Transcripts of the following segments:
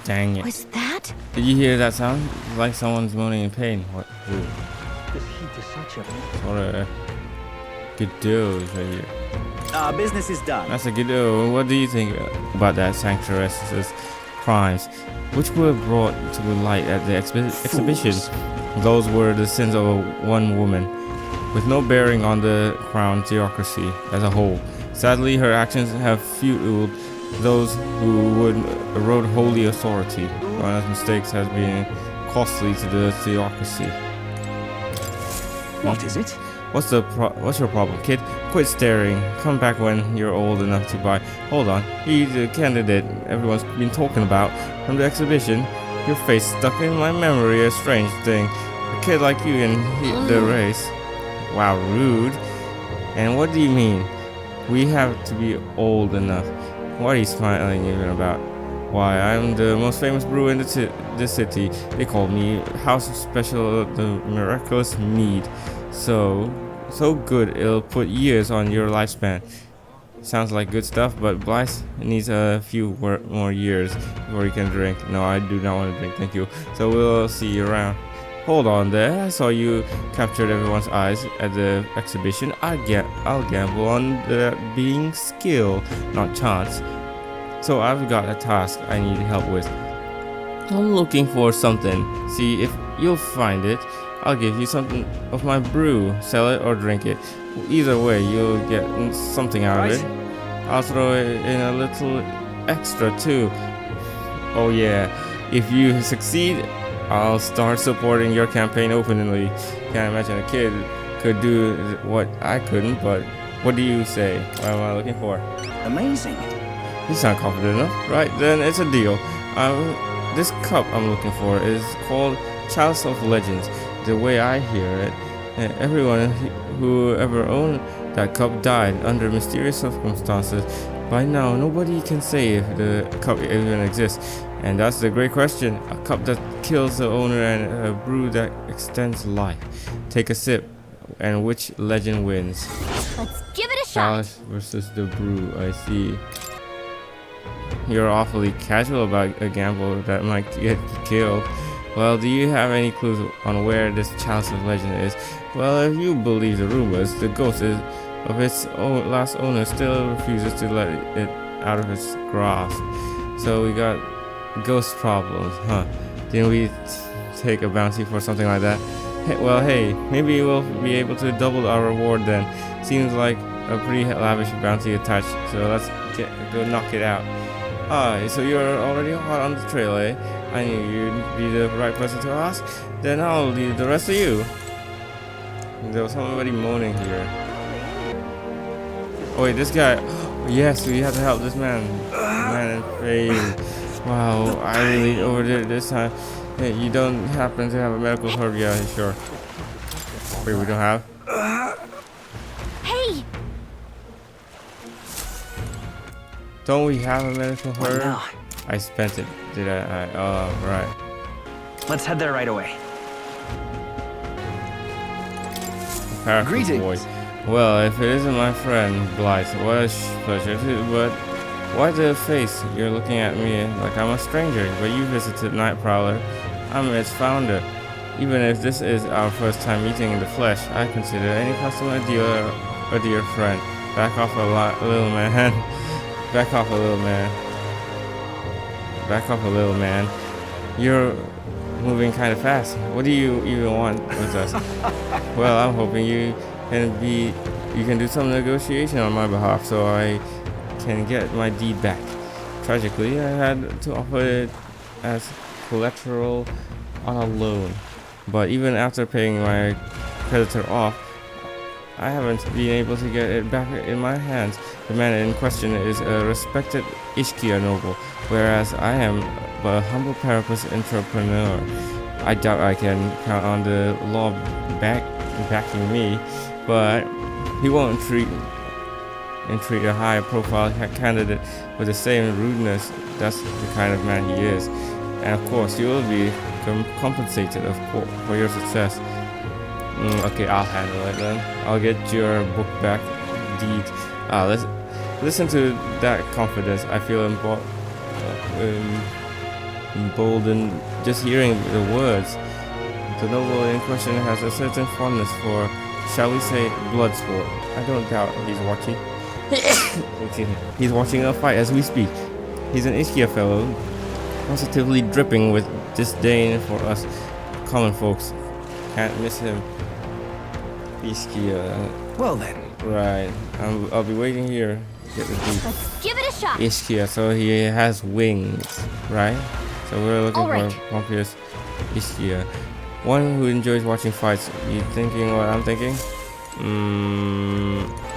Dang it. Was that? Did you hear that sound? It's like someone's moaning in pain. What? Ooh. This heat is such a... What a good deal right here. Business is done. That's a good deal. What do you think about that sanctuary's crimes, which were brought to light at the exhibition? Those were the sins of one woman, with no bearing on the crown theocracy as a whole. Sadly, her actions have fueled those who would erode holy authority. Honest mistakes has been costly to the theocracy. What is it? What's your problem, kid? Quit staring. Come back when you're old enough to buy. Hold on. He's the candidate everyone's been talking about from the exhibition. Your face stuck in my memory, a strange thing. A kid like you in the race. Wow, rude. And what do you mean? We have to be old enough. What are you smiling even about? Why, I'm the most famous brewer in the city. They call me House Special the Miraculous Mead. So good it'll put years on your lifespan. Sounds like good stuff, but Blythe needs a few more years before he can drink. No, I do not want to drink, thank you. So we'll see you around. Hold on there, I saw you captured everyone's eyes at the exhibition. I'll gamble on that being skill, not chance. So I've got a task I need help with. I'm looking for something. See if you'll find it. I'll give you something of my brew. Sell it or drink it. Either way, you'll get something out of it. I'll throw in a little extra too. Oh yeah, if you succeed, I'll start supporting your campaign openly. Can't imagine a kid could do what I couldn't, but what do you say? What am I looking for? Amazing. You sound confident enough, right? Then it's a deal. This cup I'm looking for is called Chalice of Legends. The way I hear it, everyone who ever owned that cup died under mysterious circumstances. By now, nobody can say if the cup even exists. And that's the great question. A cup that kills the owner and a brew that extends life. Take a sip, and which legend wins? Let's give it a shot. Chalice versus the brew, I see. You're awfully casual about a gamble that might get you killed. Well, do you have any clues on where this Chalice of Legend is? Well, if you believe the rumors, the ghost of its last owner still refuses to let it out of its grasp. So we got ghost problems, huh? Didn't we take a bounty for something like that? Hey, maybe we'll be able to double our reward then. Seems like a pretty lavish bounty attached, so let's go knock it out. So you're already hot on the trail, eh? I knew you'd be the right person to ask. Then I'll leave the rest to you. There was somebody moaning here. Oh wait, this guy. Yes, we have to help this man. Man in pain. Wow, I really overdid it this time. Hey, you don't happen to have a medical herb? Yeah, sure. Wait, we don't have? Hey! Don't we have a medical What herb? now? I spent it. Did I? Oh, right. Let's head there right away. Powerful Greetings. boy. Well, if it isn't my friend Blythe, what a pleasure to. But why the face? You're looking at me like I'm a stranger, but you visited Night Prowler. I'm its founder. Even if this is our first time meeting in the flesh, I consider any customer a dear friend. Back off little man. Back off a little man. Back off a little man. You're moving kind of fast. What do you even want with us? Well, I'm hoping you can do some negotiation on my behalf so I can get my deed back. Tragically, I had to offer it as collateral on a loan. But even after paying my creditor off, I haven't been able to get it back in my hands. The man in question is a respected Ishkia noble, whereas I am but a humble parapet entrepreneur. I doubt I can count on the law backing me, but he won't entreat a high-profile candidate with the same rudeness. That's the kind of man he is. And of course, you will be compensated for your success. Okay, I'll handle it then. I'll get your book back, deed. Let's listen to that confidence. I feel emboldened just hearing the words. The noble in question has a certain fondness for, shall we say, blood sport. I don't doubt he's watching. Excuse me. He's watching a fight as we speak. He's an Ischia fellow, positively dripping with disdain for us common folks. Can't miss him. Ischia. Well then. Right. I'll be waiting here. Get the deep. Let's give it a shot. Ischia, so he has wings, right? So we're looking Alright. for Pompeius Ischia. One who enjoys watching fights. You thinking what I'm thinking?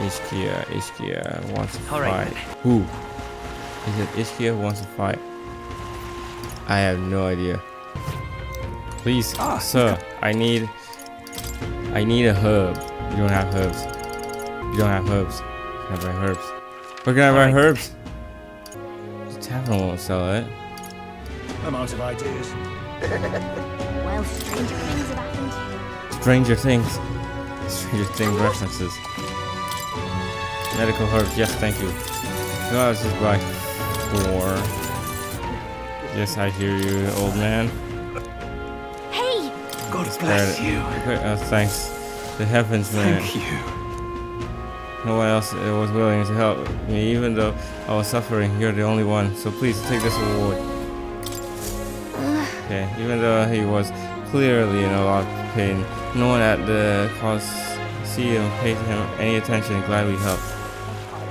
Ischia wants to Alright fight. then. Who? Is it Ischia who wants to fight? I have no idea. Please, sir, I need a herb. You don't have herbs. You don't have herbs. Can I buy herbs? Where can I buy herbs? The tavern won't sell it. I'm out of ideas. Well, stranger things have happened. Stranger Things. Stranger Things references. Medical herbs, yes, thank you. No, let's just buy 4. Yes, I hear you, old man. Hey! God bless you. Thanks. The heavens, man. Thank you. No one else was willing to help me, even though I was suffering. You're the only one, so please take this award. Okay, even though he was clearly in a lot of pain, no one at the Colosseum paid him any attention and gladly helped.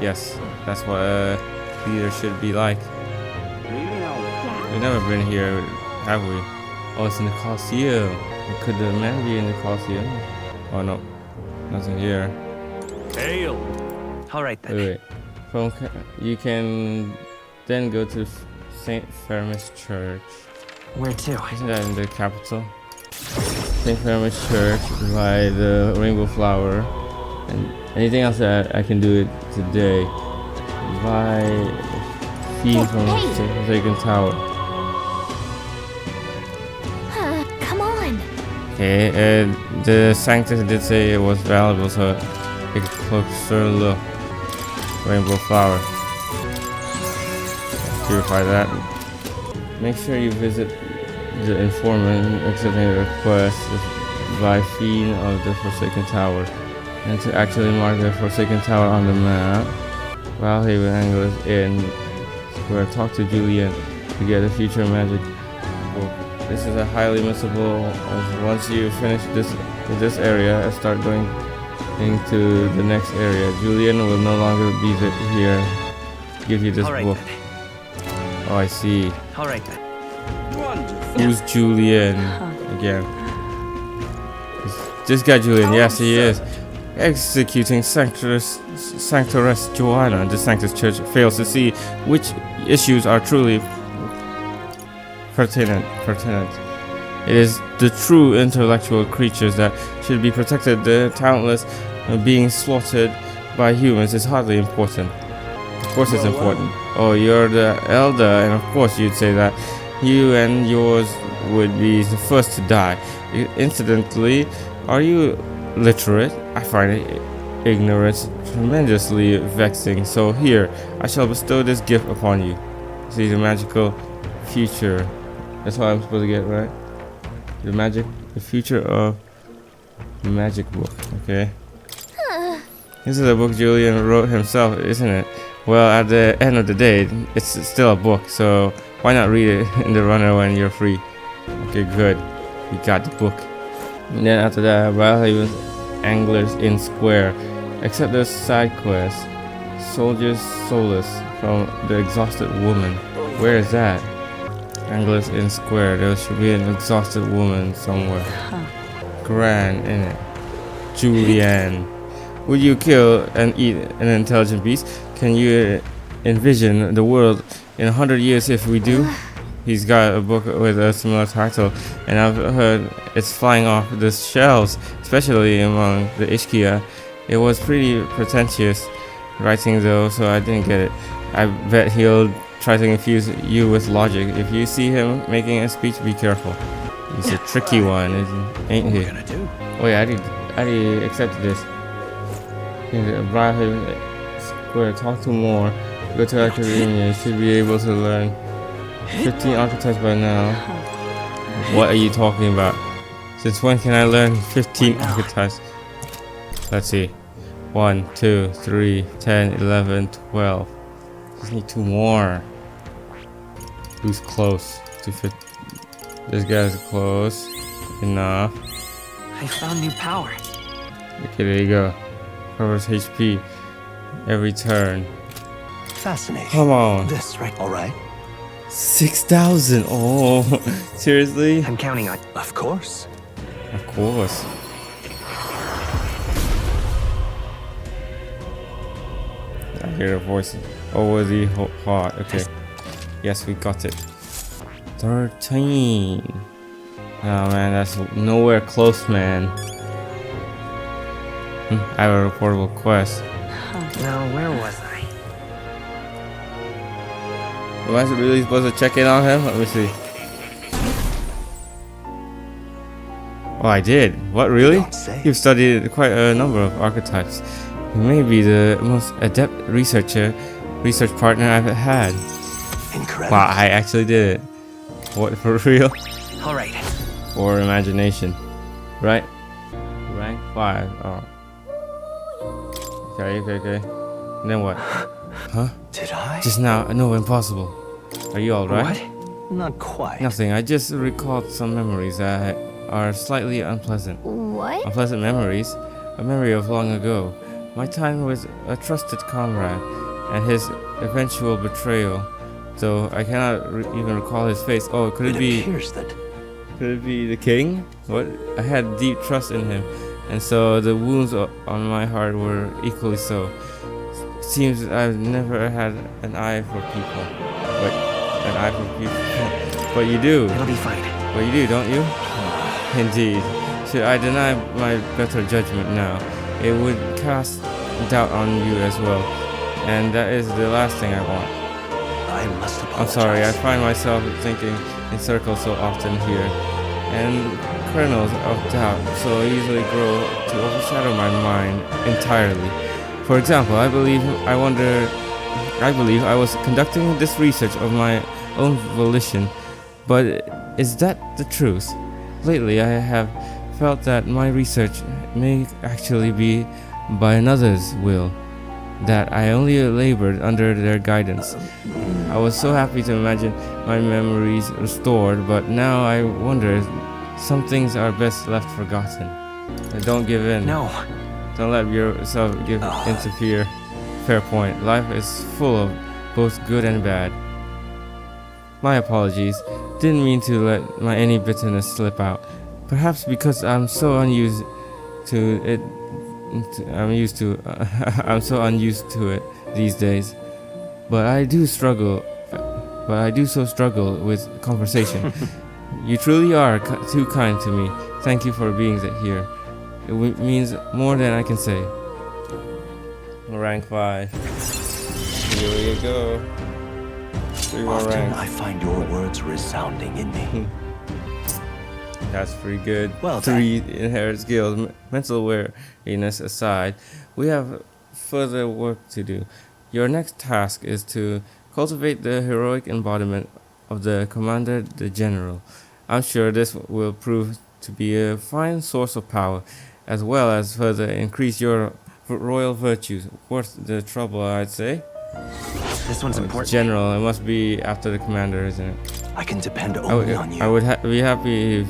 Yes, that's what a leader should be like. We've never been here, have we? Oh, it's in the Colosseum. Could the man be in the Colosseum? Oh no, nothing here. Hail! Alright then. Wait. You can then go to St. Fermus Church. Where to? Isn't that in the capital? St. Fermus Church by the Rainbow Flower. And anything else that I can do it today. By Fiend from the Forsaken Tower. Come on. Okay, the Sanctus did say it was valuable, so take a closer look. Rainbow Flower. Purify that. Make sure you visit the informant accepting the request by Fiend of the Forsaken Tower, and to actually mark the Forsaken Tower on the map. Valhaven Anglers Inn Square. Talk to Julian to get a future magic book. This is a highly missable, as once you finish this area and start going into the next area, Julian will no longer be here. Give you this book. Then. Oh, I see. Alright then. Who's Julian again? This guy Julian, yes he is. Executing Sanctoress Joanna, the Sanctus Church fails to see which issues are truly pertinent. It is the true intellectual creatures that should be protected. The talentless being slaughtered by humans is hardly important. Of course it's important. Oh, you're the elder, and of course you'd say that. You and yours would be the first to die. Incidentally, are you literate? I find ignorance tremendously vexing. So here, I shall bestow this gift upon you. See the magical future. That's what I'm supposed to get, right? The future of the magic book. Okay. This is a book Julian wrote himself, isn't it? Well, at the end of the day, it's still a book, so why not read it in the runner when you're free? Okay, good. We got the book. And then after that, Valhaven Anglers Inn Square. Accept the side quest. Soldier's Solace from the Exhausted Woman. Where is that? Anglers Inn Square. There should be an exhausted woman somewhere. Grand, innit? Julian. Would you kill and eat an intelligent beast? Can you envision the world in 100 years if we do? He's got a book with a similar title, and I've heard it's flying off the shelves, especially among the Ischia. It was pretty pretentious writing though, so I didn't get it. I bet he'll try to confuse you with logic. If you see him making a speech, be careful. He's a tricky one, ain't he? What are we gonna do? Oh yeah, I already accepted this. Brighthaven Square, talk to more. Go to academia, you should be able to learn 15 archetypes by now. What are you talking about? Since when can I learn 15 archetypes? Let's see. 1, 2, 3, 10, 11, 12. Just need 2 more. Who's close to fit? This guy's close enough. I found new power. Okay, there you go. Covers HP every turn. Fascinating. Come on. This right. All right. 6,000. Oh, seriously? I'm counting on. Of course. Of course. I hear a voice. Oh, was he hot? Okay. Yes, we got it. 13. Oh man, that's nowhere close, man. I have a reportable quest. Now, where was I? Am I really supposed to check in on him? Let me see. Oh, I did. What, really? Don't say. You've studied quite a number of archetypes. You may be the most adept research partner I've had. Incredible. Wow, I actually did it. What, for real? All right. Or imagination, right? Rank 5. Oh. Okay. And then what? Huh? Did I? Just now? No, impossible. Are you alright? What? Not quite. Nothing. I just recalled some memories that are slightly unpleasant. What? Unpleasant memories? A memory of long ago. My time with a trusted comrade and his eventual betrayal. Though I cannot even recall his face. Oh, could it be? appears that Could it be the king? What? I had deep trust in him, and so the wounds on my heart were equally so. Seems I've never had an eye for people. Wait, an eye for people? But you do. It'll be fine. But you do, don't you? Indeed. Should I deny my better judgment now, it would cast doubt on you as well, and that is the last thing I want. I must apologize. I'm sorry, I find myself thinking in circles so often here, and kernels of doubt so easily grow to overshadow my mind entirely. For example, I believe I was conducting this research of my own volition, but is that the truth? Lately, I have felt that my research may actually be by another's will, that I only labored under their guidance. I was so happy to imagine my memories restored, but now I wonder some things are best left forgotten. Don't give in. No. Don't let yourself give interfere. Fair point. Life is full of both good and bad. My apologies. Didn't mean to let any bitterness slip out. Perhaps because I'm so unused to it. I'm so unused to it these days. But I do struggle with conversation. You truly are too kind to me. Thank you for being here. It means more than I can say. Rank 5. Here we go. 3 more often ranks. I find your words resounding in me. That's pretty good. Well, 3 inherent skills. Mental awareness aside, we have further work to do. Your next task is to cultivate the heroic embodiment of the Commander, the General. I'm sure this will prove to be a fine source of power, as well as further increase your royal virtues. Worth the trouble, I'd say. This one's It's important. General, it must be after the Commander, isn't it? I can depend only on you. I would be happy if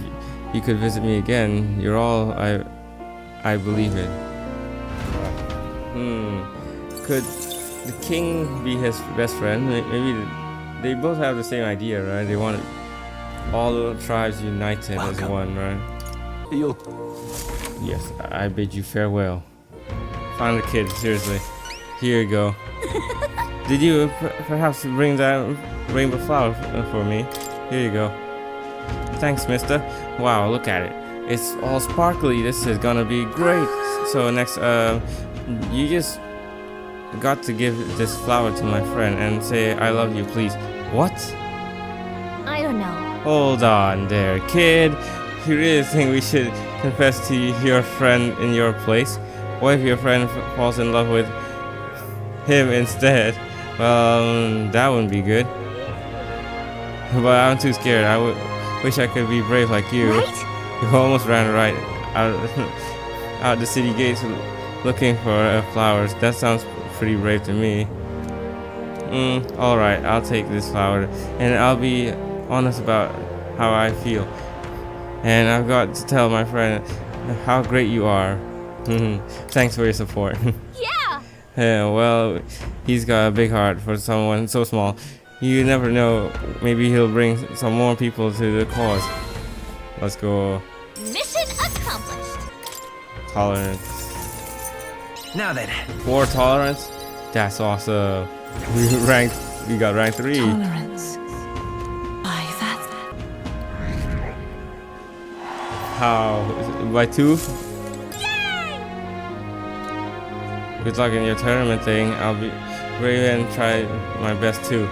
you could visit me again. You're all I believe in. Could the king be his best friend? Maybe they both have the same idea, right? They want all the tribes united as Welcome. one, right? You'll Yes, I bid you farewell. Find the kid, seriously. Here you go. Did you perhaps bring that rainbow flower for me? Here you go. Thanks, mister. Wow, look at it. It's all sparkly. This is gonna be great. So next, you just got to give this flower to my friend and say I love you, please. What? I don't know. Hold on there, kid. You really think we should confess to your friend in your place? What if your friend falls in love with him instead? Well, that wouldn't be good. But I'm too scared. Wish I could be brave like you. Right? You almost ran right out, out the city gates looking for flowers. That sounds pretty brave to me. Alright, I'll take this flower and I'll be honest about how I feel. And I've got to tell my friend how great you are. Thanks for your support. Yeah! Yeah, well, he's got a big heart for someone so small. You never know, maybe he'll bring some more people to the cause. Let's go. Mission accomplished. Tolerance. Now then. 4 tolerance? That's awesome. We got rank 3. Tolerance. Why, that's How? By 2? Good luck in your tournament thing. I'll be brave and try my best too.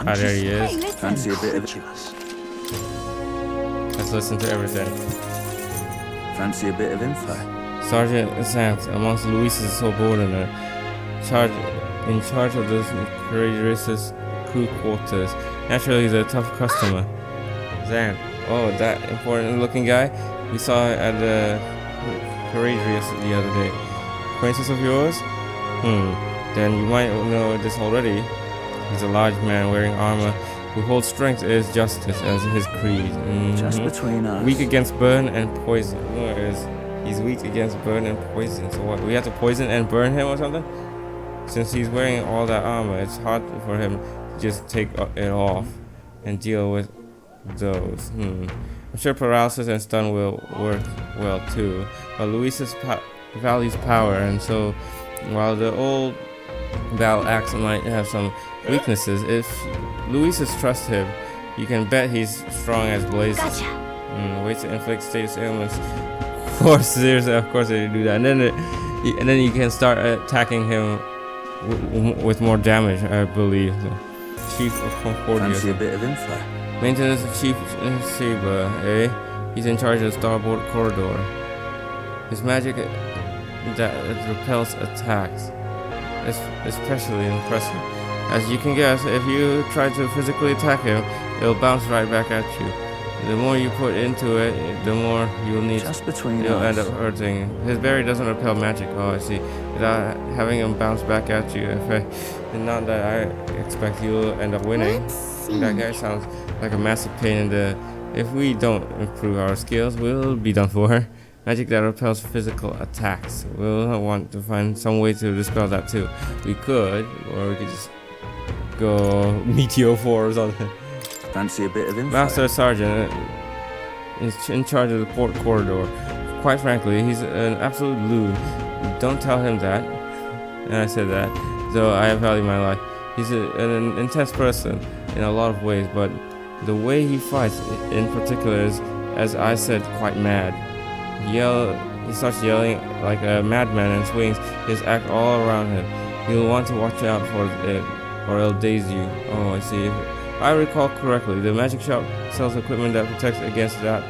Ah, there he is. Fancy a bit of Let's listen to everything. Fancy a bit of info. Sergeant Sands, amongst Luis's subordinate, in charge of the courageous crew quarters. Naturally, he's a tough customer. Zan, oh, that important looking guy we saw at the courageous the other day. Acquaintance of yours? Then you might know this already. He's a large man wearing armor who holds strength is justice as his creed. Just between us. Weak against burn and poison. He's weak against burn and poison. So what? We have to poison and burn him or something? Since he's wearing all that armor, it's hard for him to just take it off and deal with those. I'm sure paralysis and stun will work well too. But Luis's values power, and so while the old battle axe might have some weaknesses, if Luis's trust him, you can bet he's strong as blazes. Gotcha. Ways to inflict status ailments. Of course, they do that, and then you can start attacking him with more damage. I believe. Chief of Concordia. Fancy a bit of info. Maintenance Chief Saber, He's in charge of the starboard corridor. His magic that repels attacks. Especially impressive. As you can guess, if you try to physically attack him, it'll bounce right back at you. The more you put into it, the more you'll need. Just between You'll us. end up hurting. His berry doesn't repel magic. Oh, I see. Without having him bounce back at you, and not that I expect you'll end up winning. Let's see. That guy sounds like a massive pain in the. If we don't improve our skills, we'll be done for. Magic that repels physical attacks. We'll want to find some way to dispel that too. We could, or we could just go Meteor 4 or something. Fancy a bit of info. Master Sergeant is in charge of the port corridor. Quite frankly, he's an absolute loon. Don't tell him that. And I said that, though I value my life. He's an intense person in a lot of ways, but the way he fights in particular is, as I said, quite mad. He starts yelling like a madman and swings his axe all around him. You'll want to watch out for it, or it'll daze you. Oh, I see. If I recall correctly, the magic shop sells equipment that protects against that.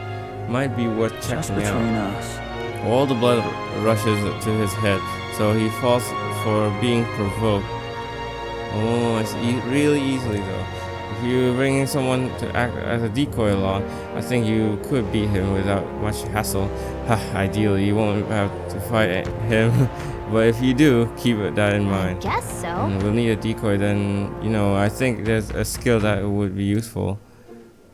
Might be worth Just checking between out. us. All the blood rushes to his head, so he falls for being provoked. Oh, it's really easily though. If you're bringing someone to act as a decoy along, I think you could beat him without much hassle. Ideally, you won't have to fight him, but if you do, keep that in mind. Guess so. We'll need a decoy, then, I think there's a skill that would be useful.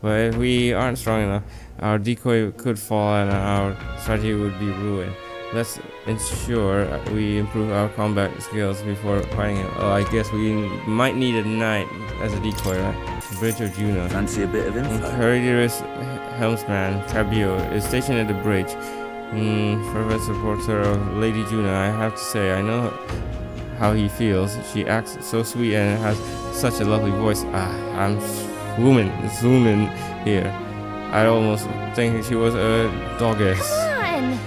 But if we aren't strong enough, our decoy could fall and our strategy would be ruined. Let's ensure we improve our combat skills before fighting him. Oh, I guess we might need a knight as a decoy, right? Bridge of Juno. Fancy a bit of info. Courageous helmsman Cabio is stationed at the bridge. Fervent supporter of Lady Juno. I have to say, I know how he feels. She acts so sweet and has such a lovely voice. I'm swooning here. I almost think she was a doggess. Come on.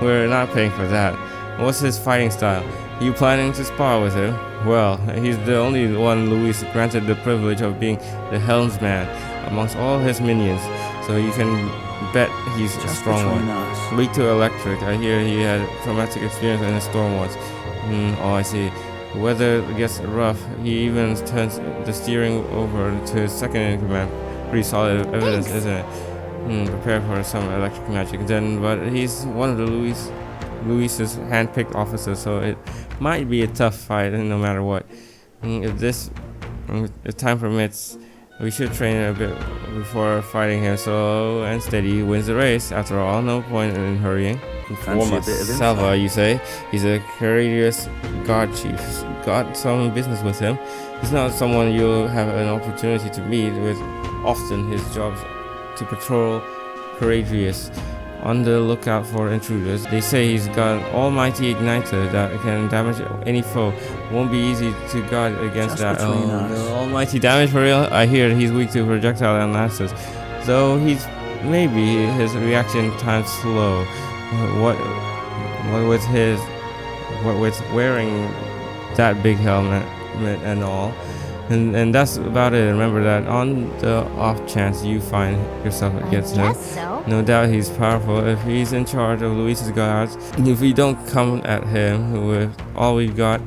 We're not paying for that. What's his fighting style? You planning to spar with him? Well, he's the only one Luis granted the privilege of being the helmsman amongst all his minions, so you can bet he's a Just strong between one. us. Weak to electric. I hear he had traumatic experience in a storm once. Oh, I see. The weather gets rough. He even turns the steering over to his second in command. Pretty solid evidence, Thanks. isn't it? Prepare for some electric magic. Then, but he's one of the Luis's hand-picked officers, so it might be a tough fight, no matter what. If time permits, we should train a bit before fighting him. Slow and steady wins the race. After all, no point in hurrying. Fancy a bit of Salva, insight. you say? He's a courageous guard chief. Got some business with him. He's not someone you'll have an opportunity to meet with often. His job's to patrol courageous, on the lookout for intruders. They say he's got an almighty igniter that can damage any foe. Won't be easy to guard against Just that. between us. No, almighty damage for real? I hear he's weak to projectile and lances. Though he's maybe his reaction time's slow. What with wearing that big helmet and all. And that's about it. Remember that on the off chance you find yourself against him. Guess so. No doubt he's powerful if he's in charge of Luis's guards. If we don't come at him with all we've got,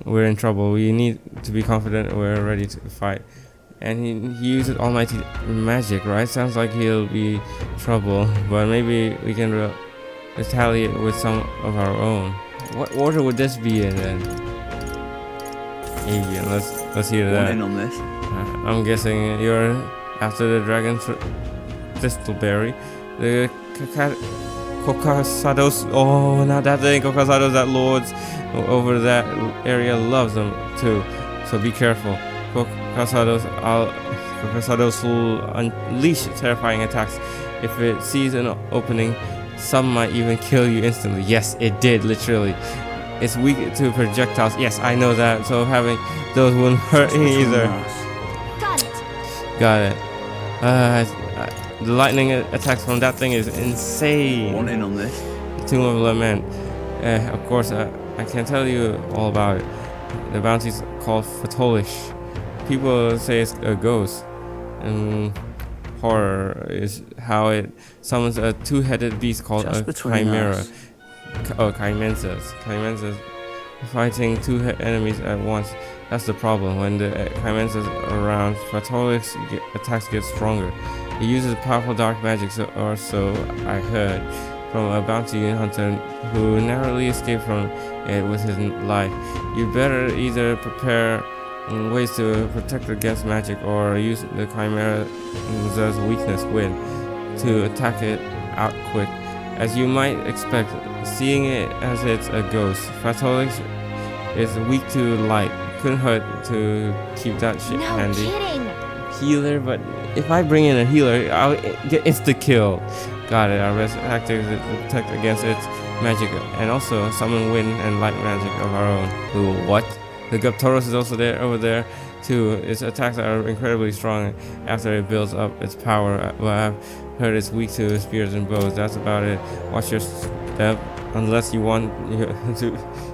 we're in trouble. We need to be confident we're ready to fight. And he uses almighty magic, right? Sounds like he'll be trouble, but maybe we can retaliate with some of our own. What order would this be in then? Avian, let's hear Want that. in on this? I'm guessing you're after the dragon thistleberry, the Cocasados. Oh, not that thing, Cocasados. That lords over that area loves them too. So be careful. Cocasados will unleash terrifying attacks if it sees an opening. Some might even kill you instantly. Yes, it did literally. It's weak to projectiles. Yes, I know that. So having those wouldn't hurt me either. Got it. Got it. The lightning attacks from that thing is insane. Want in on this? Tomb of Lament. Of course, I can tell you all about it. The bounty's called Fatolish. People say it's a ghost. And horror is how it summons a two-headed beast called Just a between chimera. us. Chimenzas fighting two enemies at once. That's the problem. When the Chimenzas are around, Fatolix's attacks get stronger. He uses powerful dark magic, or so I heard, from a bounty hunter who narrowly escaped from it with his life. You'd better either prepare ways to protect against magic or use the Chimera's weakness wind to attack it out quick. As you might expect, seeing it as it's a ghost, Fatolix is weak to light. Couldn't hurt to keep that shit No handy. kidding. Healer, but if I bring in a healer, I'll get insta kill. Got it. Our best tactic is to protect against its magic and also summon wind and light magic of our own. Ooh, what? The Guptoros is also over there too. Its attacks are incredibly strong after it builds up its power. Well, I've heard it's weak to spears and bows. That's about it. Watch your step, unless you want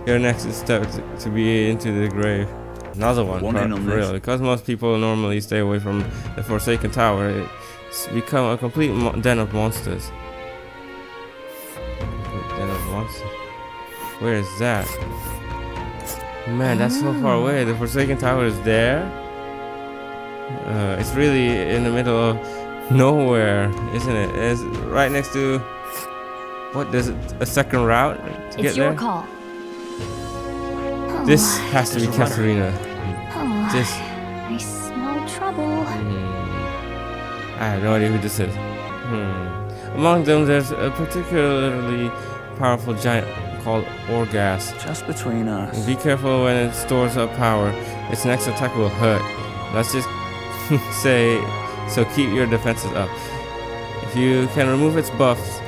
your next step to be into the grave. Another one, Want in on for real. this? Because most people normally stay away from the Forsaken Tower, it's become a complete den of monsters. Den of monsters. Where is that? Man, that's so far away. The Forsaken Tower is there. It's really in the middle of nowhere, isn't it? It's right next to. What? There's a second route to get It's your there. call. This has to be Katarina. Oh, This. I smell trouble. I have no idea who this is. Among them, there's a particularly powerful giant called Orgas. Just between us. Be careful when it stores up power. Its next attack will hurt. Let's just say, so keep your defenses up. If you can remove its buffs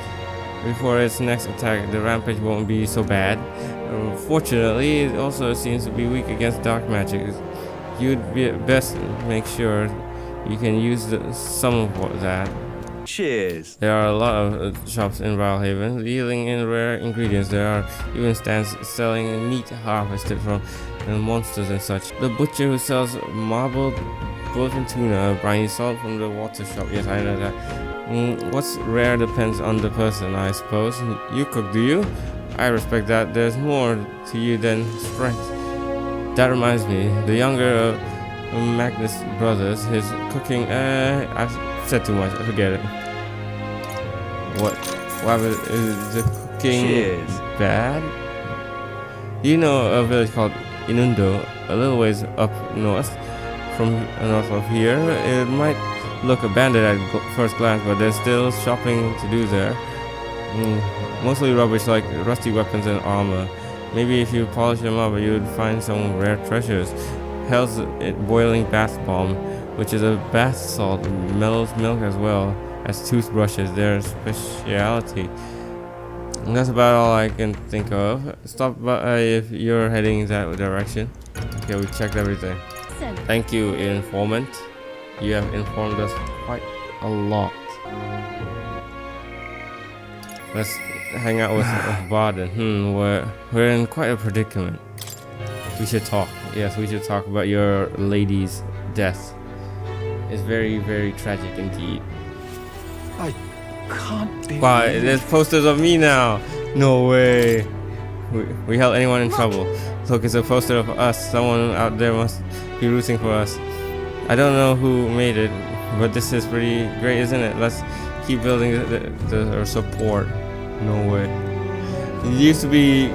before its next attack, the rampage won't be so bad. Fortunately, it also seems to be weak against dark magic. You'd be best make sure you can use some of that. Cheers. There are a lot of shops in Valhaven dealing in rare ingredients. There are even stands selling meat harvested from monsters and such. The butcher who sells marbled bluefin tuna, briny salt from the water shop. Yes, I know that. What's rare depends on the person, I suppose. You cook, do you? I respect that. There's more to you than strength. That reminds me, the younger Magnus brothers, his cooking. I've said too much. I forget it. What? Why is the cooking Cheers. bad? You know a village called Inundo, a little ways up north north of here. It might look abandoned at first glance, but there's still shopping to do there. Mostly rubbish like rusty weapons and armor. Maybe if you polish them up, you'd find some rare treasures. Hell's boiling bath bomb, which is a bath salt, mellows milk as well as toothbrushes, their specialty. And that's about all I can think of. Stop by if you're heading that direction. Okay, we checked everything. So, Thank you, informant. You have informed us quite a lot. Let's hang out with Varden. We're in quite a predicament. We should talk. Yes, we should talk about your lady's death. It's very, very tragic indeed. I can't be. Wow, there's posters of me now. No way. We held anyone in trouble. Look, it's a poster of us. Someone out there must be rooting for us. I don't know who made it, but this is pretty great, isn't it? Let's keep building our support. No way. It used to be.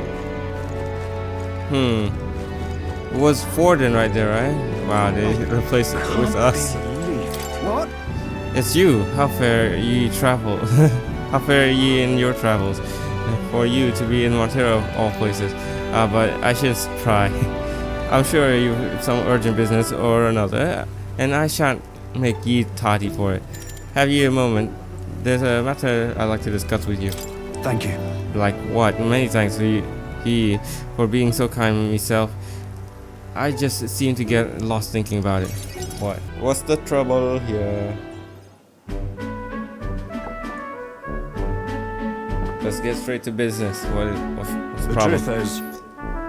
It was Forden right there, right? Wow, they replaced it with us. What? It's you. How fair ye travel. How fair ye in your travels. For you to be in Montero of all places. But I should try. I'm sure you've some urgent business or another, and I shan't make ye tardy for it. Have ye a moment? There's a matter I'd like to discuss with you. Thank you. Like what? Many thanks to ye for being so kind myself. I just seem to get lost thinking about it. What? What's the trouble here? Let's get straight to business. What's the The problem? truth is,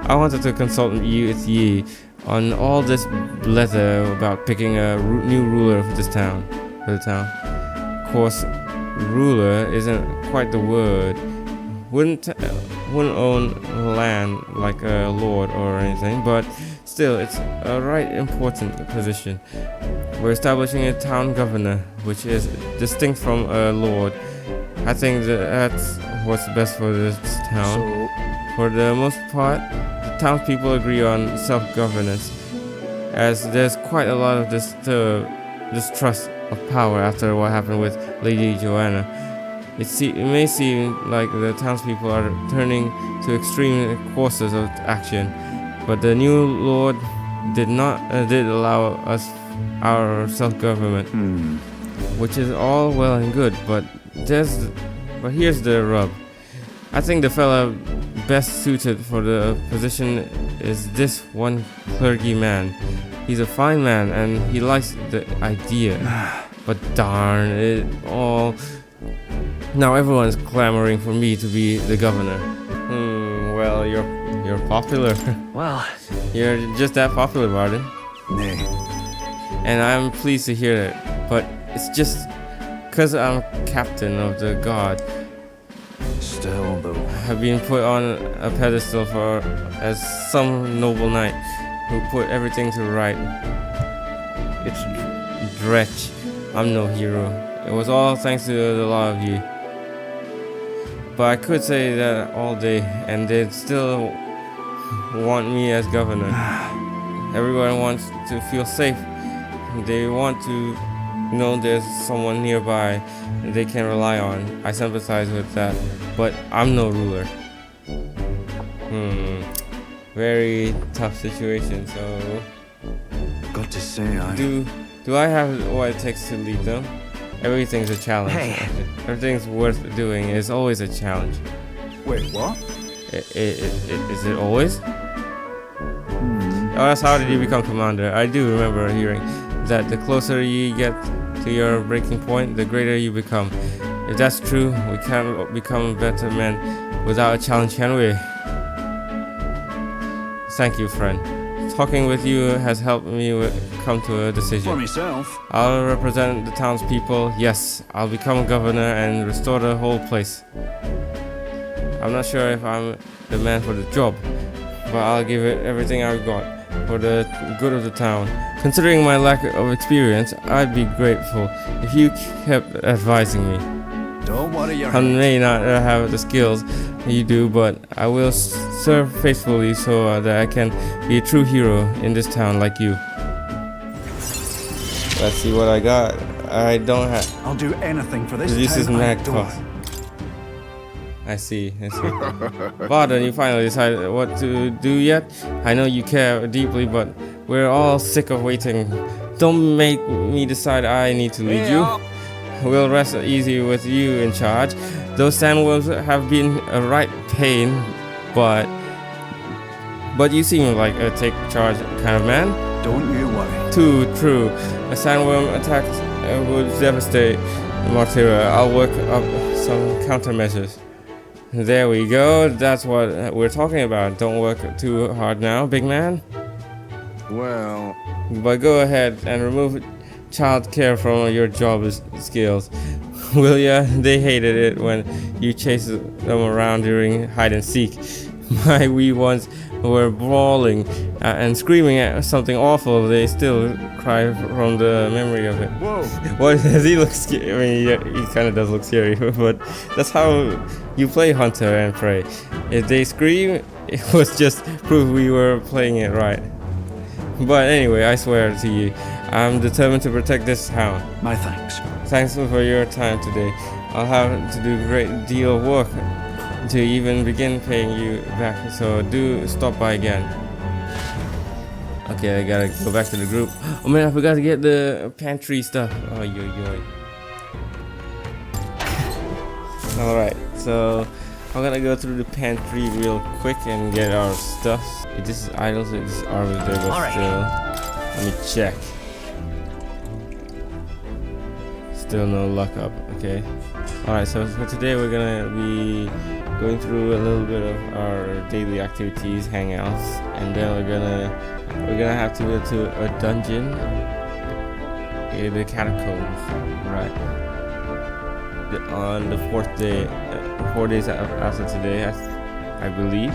I wanted to consult you with ye on all this blether about picking a new ruler for this town. Of course, ruler isn't quite the word. Wouldn't own land like a lord or anything, but still, it's a right important position. We're establishing a town governor, which is distinct from a lord. I think that's what's best for this town. so For the most part, the townspeople agree on self-governance, as there's quite a lot of distrust of power after what happened with Lady Joanna. It may seem like the townspeople are turning to extreme courses of action, but the new lord did allow us our self-government, which is all well and good. But here's the rub. I think the fella best suited for the position is this one clergyman. He's a fine man and he likes the idea. But darn it all. Now everyone's clamoring for me to be the governor. Well, you're popular. Well, You're just that popular, Varden. nay. And I'm pleased to hear it. But it's just because I'm captain of the guard. Still, though. Have been put on a pedestal as some noble knight who put everything to right. It's dretch. I'm no hero. It was all thanks to the lot of you. But I could say that all day, and they'd still want me as governor. Everyone wants to feel safe. They want to know there's someone nearby they can rely on. I sympathize with that, but I'm no ruler. Very tough situation. So, Got to say, do I have what it takes to lead them? Everything's a challenge. Hey. Everything's worth doing is always a challenge. Wait, what? Is it always? Oh, that's how did you become commander? I do remember hearing that the closer you get to your breaking point, the greater you become. If that's true, we can't become better men without a challenge, can we? Thank you, friend. Talking with you has helped me come to a For decision. myself. I'll represent the townspeople. Yes, I'll become governor and restore the whole place. I'm not sure if I'm the man for the job, but I'll give it everything I've got. for the good of the town. Considering my lack of experience, I'd be grateful if you kept advising me. Don't worry your I head. may not have the skills you do, but I will serve faithfully so that I can be a true hero in this town like you. Let's see what I got. I don't have. I'll do anything for this This is town I mad adore. cost. I see. Pardon, you finally decided what to do yet? I know you care deeply, but we're all sick of waiting. Don't make me decide I need to lead you. We'll rest easy with you in charge. Those sandworms have been a right pain, but you seem like a take charge kind of man. Don't you worry. Too true. A sandworm attack would devastate Martira. I'll work up some countermeasures. There we go. That's what we're talking about. Don't work too hard now, big man. Well, But go ahead and remove child care from your job skills. Will ya? They hated it when you chased them around during hide and seek. My wee ones were brawling and screaming at something awful. They still cry from the memory of it. whoa. What does he look scary? I mean, he kind of does look scary, but that's how you play hunter and prey. If they scream, it was just proof we were playing it right. But anyway, I swear to you, I'm determined to protect this town. My thanks. Thanks for your time today. I'll have to do a great deal of work to even begin paying you back, so do stop by again. Okay, I gotta go back to the group. Oh man, I forgot to get the pantry stuff. Oh, yo. Alright, so I'm gonna go through the pantry real quick and get our stuff. This is idle, so this is already there, but Alright. still. Let me check. Still no luck up, okay. Alright, so for today we're gonna be going through a little bit of our daily activities, hangouts, and then we're gonna have to go to a dungeon. Okay, the catacombs, right. On the 4th day, 4 days after today, I believe.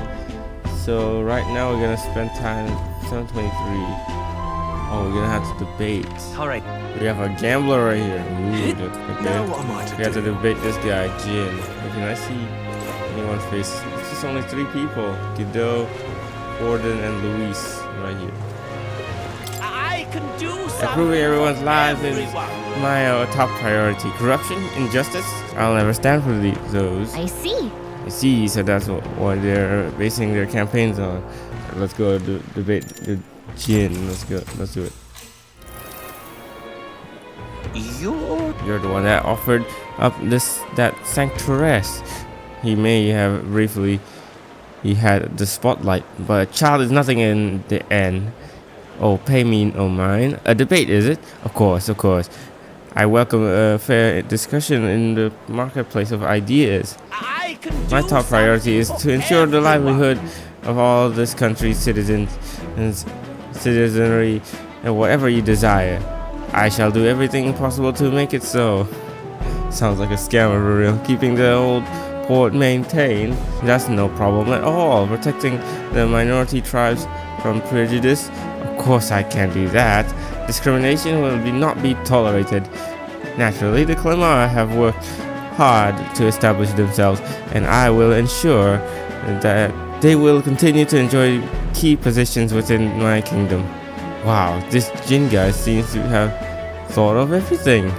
So right now we're gonna spend time 7:23. Oh, we're gonna have to debate. All right. We have a gambler right here. Ooh, Now what am I we to have to do? debate this guy, Jin. Can I see anyone's face? It's just only 3 people: Guido, Gordon, and Luis right here. I can do something. Improving everyone's for lives is everyone. my top priority. Corruption, injustice, I'll never stand for those. I see. I see, so that's what they're basing their campaigns on. Let's go debate the Jin. Let's do it. You're the one that offered up that sanctuaress. He may have briefly had the spotlight, but a child is nothing in the end. Oh, pay me no mind. A debate, is it? Of course. I welcome a fair discussion in the marketplace of ideas. I can do My top priority is something to ensure the for everyone. livelihood of all this country's citizenry, and whatever you desire. I shall do everything possible to make it so. Sounds like a scammer for real. Keeping the old port maintained, that's no problem at all. Protecting the minority tribes from prejudice, of course I can do that. Discrimination will not be tolerated. Naturally, the Clemar have worked hard to establish themselves, and I will ensure that they will continue to enjoy key positions within my kingdom. Wow, this Jin guy seems to have thought of everything.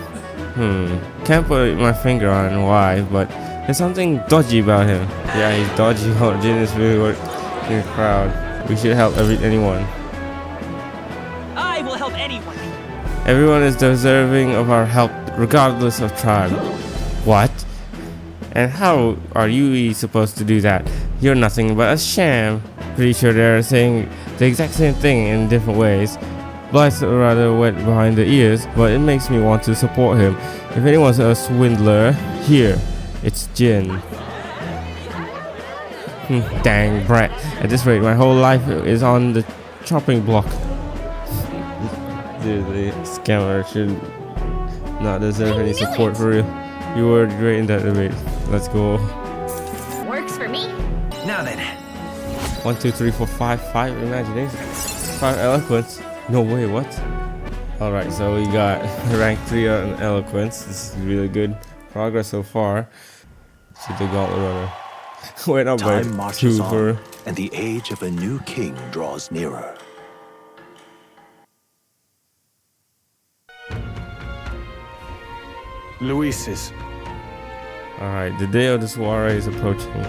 Can't put my finger on why, but there's something dodgy about him. Yeah, he's dodgy. Oh, Jin is really worked in the crowd. We should help anyone. I will help anyone. Everyone is deserving of our help, regardless of tribe. What? And how are you supposed to do that? You're nothing but a sham. Pretty sure they're saying the exact same thing in different ways. Blythe's rather wet behind the ears, but it makes me want to support him. If anyone's a swindler, here, it's Jin. Dang brat. At this rate, my whole life is on the chopping block. Dude, the scammer should not deserve any support for real. You were great in that debate. Let's go. Works for me. Now then. 1, 2, 3, 4, 5 imagination. 5 5 eloquence. No way, what? Alright, so we got rank 3 on eloquence. This is really good progress so far. To the gauntlet runner. Went up by Time marches 2 for. on, and the age of a new king draws nearer. Luis's. Alright, the day of the soiree is approaching.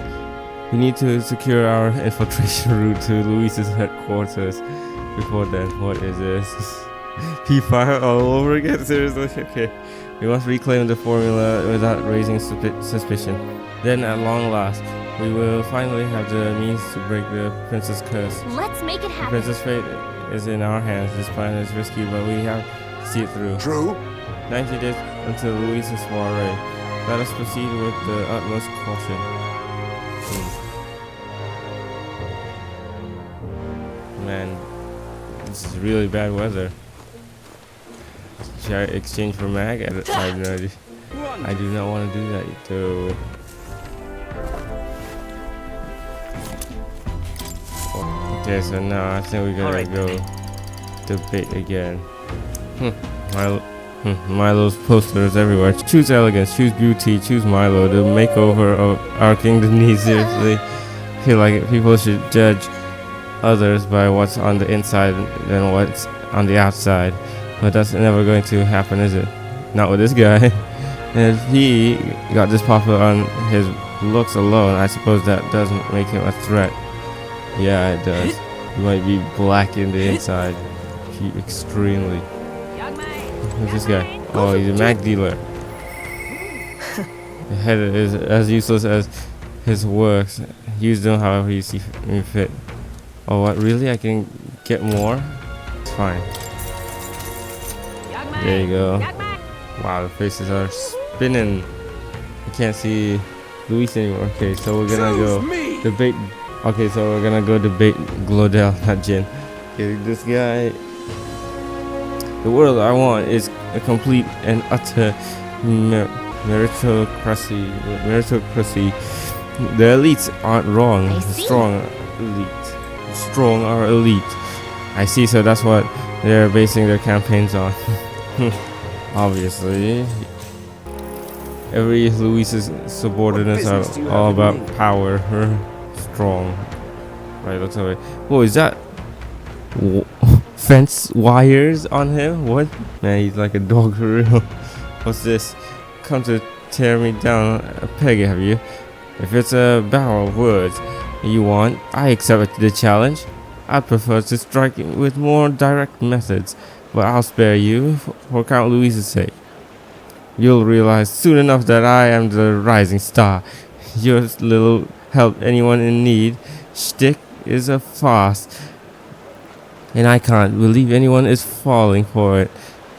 We need to secure our infiltration route to Luis's headquarters. Before then, what is this? P5 all over again? Seriously? Okay. We must reclaim the formula without raising suspicion. Then, at long last, we will finally have the means to break the princess curse. Let's make it The happen. princess' fate is in our hands. This plan is risky, but we have to see it through. True. 90 days until Luis's soiree. Let us proceed with the utmost caution. Man, this is really bad weather. Should I exchange for mag? I do not want to do that though. Okay, so now I think we're gonna go debate again. Milo's posters everywhere. Choose elegance, choose beauty, choose Milo. The makeover of our kingdom needs. Seriously, feel like people should judge others by what's on the inside than what's on the outside. But that's never going to happen, is it? Not with this guy. And if he got this popular on his looks alone, I suppose that doesn't make him a threat. Yeah, it does. He might be black in the inside. Extremely. Who's this guy? Oh, he's a mag dealer. The head is as useless as his works. Use them however you see fit. Oh, what? Really? I can get more? It's fine. There you go. Wow, the faces are spinning. I can't see Luis anymore. Okay, so we're gonna go debate. Okay, so we're gonna go debate Glodell, not Jin. Okay, this guy. The world I want is a complete and utter meritocracy. The elites aren't wrong. I The see. strong are elite. I see, so that's what they're basing their campaigns on. Obviously. Every Luis's subordinates are all about power. Strong. Right, let's have it. Whoa, is that fence wires on him? What? Man, he's like a dog for real. What's this? Come to tear me down a peg, have you? If it's a barrel of words you want, I accept the challenge. I'd prefer to strike with more direct methods, but I'll spare you for Count Louise's sake. You'll realize soon enough that I am the rising star. Your little help anyone in need shtick is a farce, and I can't believe anyone is falling for it.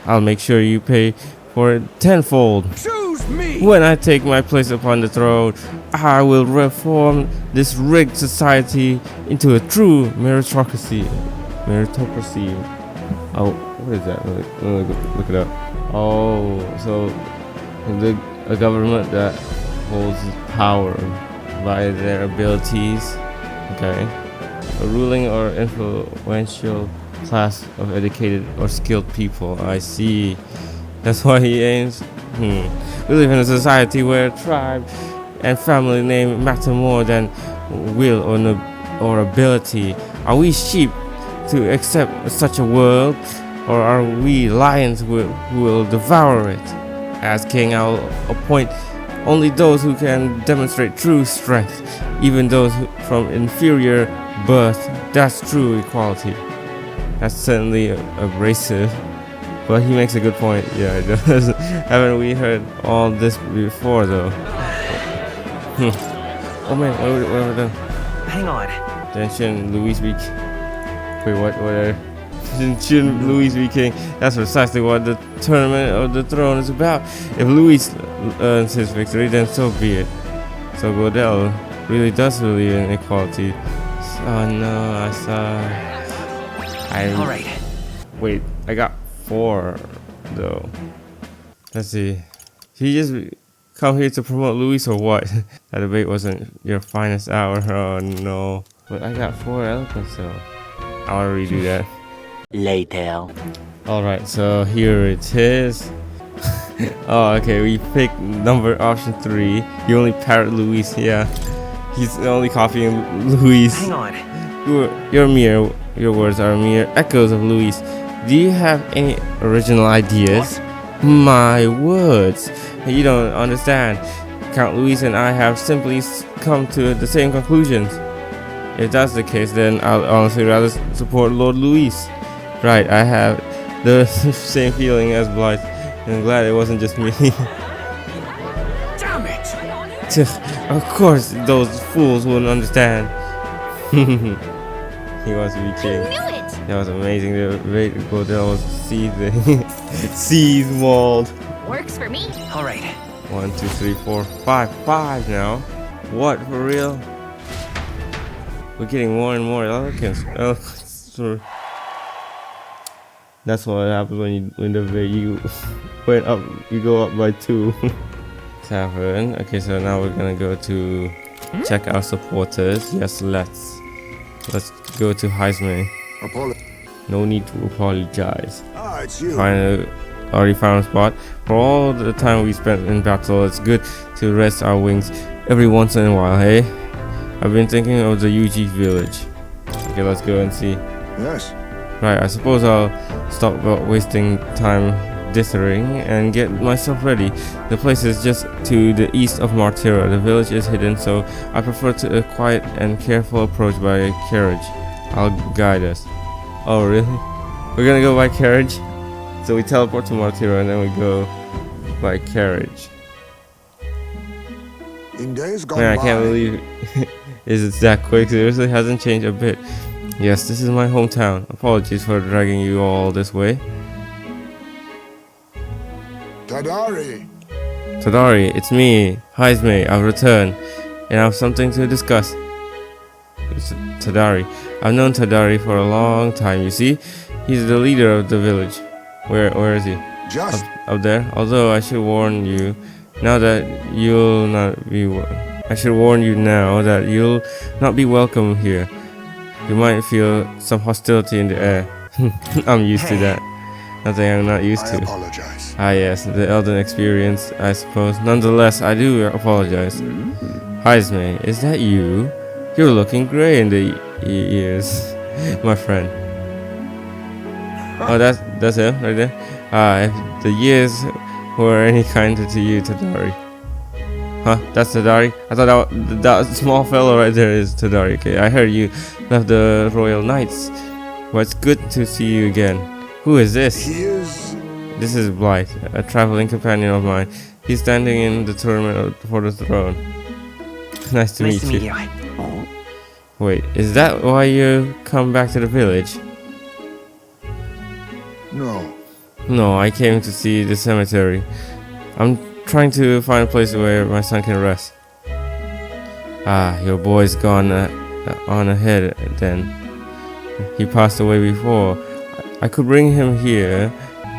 I'll make sure you pay for it tenfold. Choose me. When I take my place upon the throne, I will reform this rigged society into a true meritocracy. Oh, what is that? Let me look it up. Oh, so a government that holds power by their abilities. Okay. A ruling or influential class of educated or skilled people. I see. That's why he aims. We live in a society where tribe and family name matter more than will or ability. Are we sheep to accept such a world, or are we lions who will devour it? As king, I'll appoint only those who can demonstrate true strength, even those from inferior birth. That's true equality. That's certainly abrasive, but he makes a good point. Yeah, it does. Haven't we heard all this before, though? Oh man, what have we done? Hang on. Attention, Louis be. Wait, what? Shouldn't Louis be king? That's precisely what the tournament of the throne is about. If Louis earns his victory, then so be it. So Godel really does believe in equality. Oh no, I saw. All right. Wait, I got 4 though. Let's see. He just come here to promote Louis or what? That debate wasn't your finest hour. Oh no. But I got 4 eloquence though. I want to redo that. Later. Alright, so here it is. Oh, okay, we picked number option 3. You only parrot Luis, yeah. He's only copying Luis. Hang on. Your words are mere echoes of Luis. Do you have any original ideas? My words. You don't understand. Count Luis and I have simply come to the same conclusions. If that's the case, then I'll honestly rather support Lord Luis. Right, I have the same feeling as Blythe. I'm glad it wasn't just me. Damn it! Of course, those fools wouldn't understand. He wants to be king. Knew it! That was amazing. The rate to go down was seething. Seethe mauled. Works for me. All right. 1, 2, 3, 4, 5. 5 now. What, for real? We're getting more and more eloquence. That's what happens when you went up. You go up by 2. Tavern. Okay, so now we're gonna go to check our supporters. Yes, let's go to Heisman. No need to apologize. It's you. Already found a spot. For all the time we spent in battle, it's good to rest our wings every once in a while, hey? I've been thinking of the UG village. Okay, let's go and see. Yes. Right, I suppose I'll stop wasting time dithering and get myself ready. The place is just to the east of Martira. The village is hidden, so I prefer a quiet and careful approach by carriage. I'll guide us. Oh, really? We're gonna go by carriage? So we teleport to Martira and then we go by carriage. In days gone Man, I by, can't believe it's that quick. Seriously, hasn't changed a bit. Yes, this is my hometown. Apologies for dragging you all this way. Tadari. Tadari, it's me, Heisme. I've returned, and I have something to discuss. It's Tadari. I've known Tadari for a long time. You see, he's the leader of the village. Where is he? Just Up there. Although I should warn you, now that you'll not be. I should warn you now that you'll not be welcome here. You might feel some hostility in the air. I'm used to that. Nothing I'm not used I to. apologize. Ah yes, the Elden experience, I suppose. Nonetheless, I do apologize. Heisme, is that you? You're looking grey in the ears, my friend. Oh, that's him right there. Ah, if the years were any kinder to you, Tadari. Huh? That's Tadari? I thought that small fellow right there is Tadari. Okay, I heard you left the Royal Knights. Well, it's good to see you again. Who is this? He is. This is Blythe, a traveling companion of mine. He's standing in the tournament for the throne. Nice to meet you. Wait, is that why you come back to the village? No. No, I came to see the cemetery. I'm trying to find a place where my son can rest. Ah, your boy's gone on ahead then. He passed away before. I could bring him here.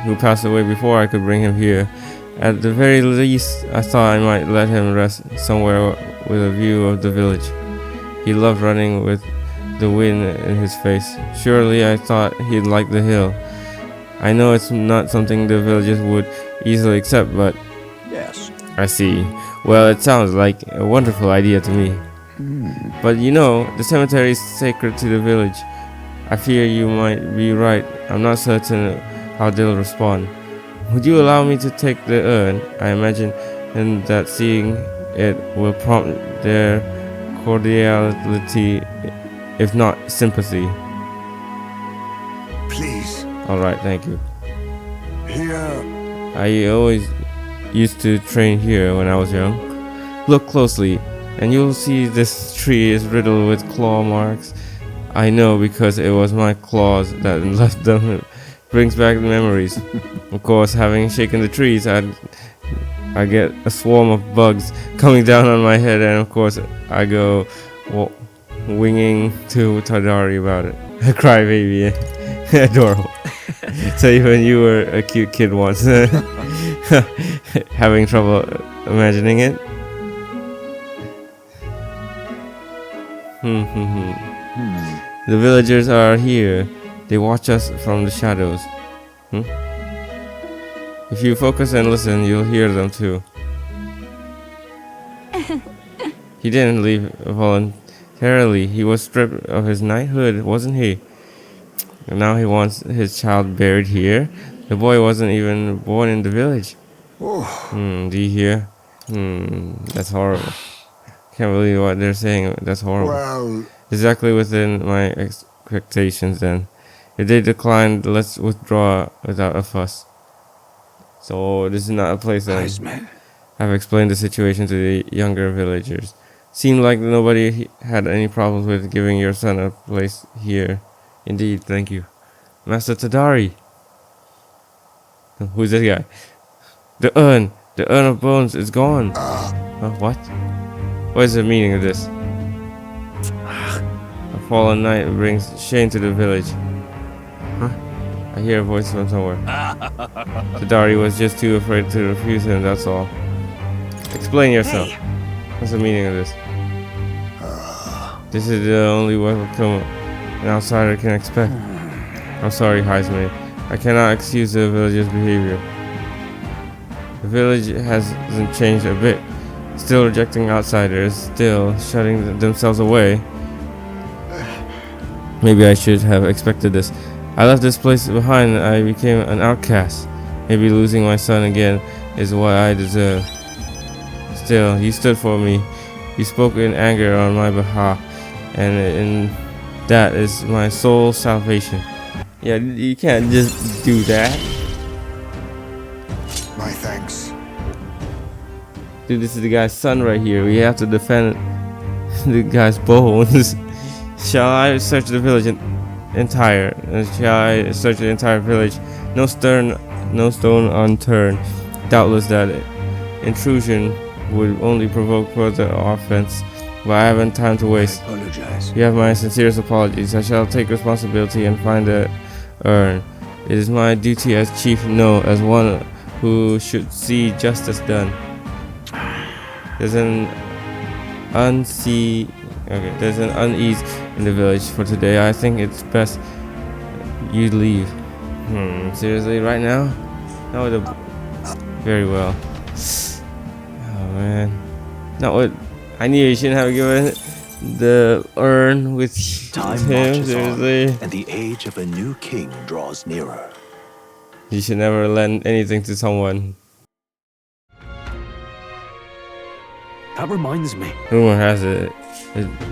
Who passed away before, I could bring him here. At the very least, I thought I might let him rest somewhere with a view of the village. He loved running with the wind in his face. Surely I thought he'd like the hill. I know it's not something the villagers would easily accept, but Yes. I see. Well, it sounds like a wonderful idea to me. But you know, the cemetery is sacred to the village. I fear you might be right. I'm not certain how they'll respond. Would you allow me to take the urn? I imagine that seeing it will prompt their cordiality, if not sympathy. Please. Alright, thank you. Here. I always used to train here when I was young. Look closely, and you'll see this tree is riddled with claw marks. I know because it was my claws that left them. It brings back memories. Of course, having shaken the trees, I get a swarm of bugs coming down on my head, and of course, I go winging to Tadari about it. A crybaby, adorable. So even you were a cute kid once, having trouble imagining it. The villagers are here. They watch us from the shadows. If you focus and listen, you'll hear them too. He didn't leave voluntarily. He was stripped of his knighthood, wasn't he? And now he wants his child buried here. The boy wasn't even born in the village. Do you hear? That's horrible. Can't believe what they're saying. That's horrible. Well, Exactly within my expectations then. If they declined, let's withdraw without a fuss. So this is not a place that wise men. I've explained the situation to the younger villagers. Seemed like nobody had any problems with giving your son a place here. Indeed, thank you. Master Tadari. Who's this guy? The urn of bones is gone. What? What is the meaning of this? A fallen knight brings shame to the village. I hear a voice from somewhere. Tadari was just too afraid to refuse him, that's all. Explain yourself. Hey. What's the meaning of this? This is the only welcome an outsider can expect. I'm sorry, Heisman. I cannot excuse the village's behavior. The village hasn't changed a bit. Still rejecting outsiders, still shutting themselves away. Maybe I should have expected this. I left this place behind and I became an outcast. Maybe losing my son again is what I deserve. Still, you stood for me. You spoke in anger on my behalf. And that is my sole salvation. Yeah, you can't just do that. My thanks. Dude, this is the guy's son right here. We have to defend the guy's bones. Shall I search the village entire? Shall I search the entire village? No stone unturned. Doubtless that intrusion would only provoke further offense, but I haven't time to waste. Apologize. You have my sincerest apologies. I shall take responsibility and find the urn. It is my duty as chief, no, as one who should see justice done. There's an unease in the village for today. I think it's best you leave. Seriously, right now? No, very well. Oh man. No, what? I knew you shouldn't have given the urn with Time him. marches on, Seriously, and the age of a new king draws nearer. you should never lend anything to someone. That reminds me. Rumor has it,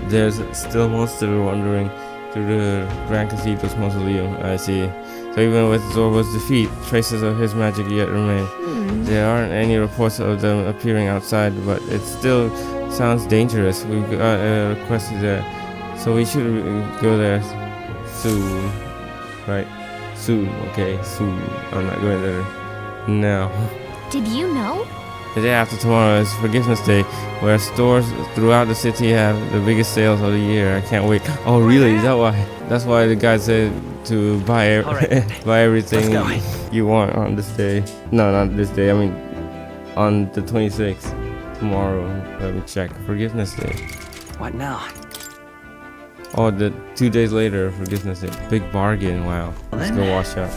there's still monster wandering through the Grand Cathedral's mausoleum. I see. So even with Zorba's defeat, traces of his magic yet remain. There aren't any reports of them appearing outside, but it still sounds dangerous. We got a request there, so we should go there soon, right? Soon, okay, soon. I'm not going there now. Did you know? The day after tomorrow is Forgiveness Day, where stores throughout the city have the biggest sales of the year. I can't wait. Oh, really? Is that why? That's why the guy said to buy Alright, buy everything let's you want on this day. No, not this day. I mean, on the 26th, tomorrow. Let me check. Forgiveness Day. What now? Oh, the 2 days later, Forgiveness Day. Big bargain. Wow. Let's go wash up.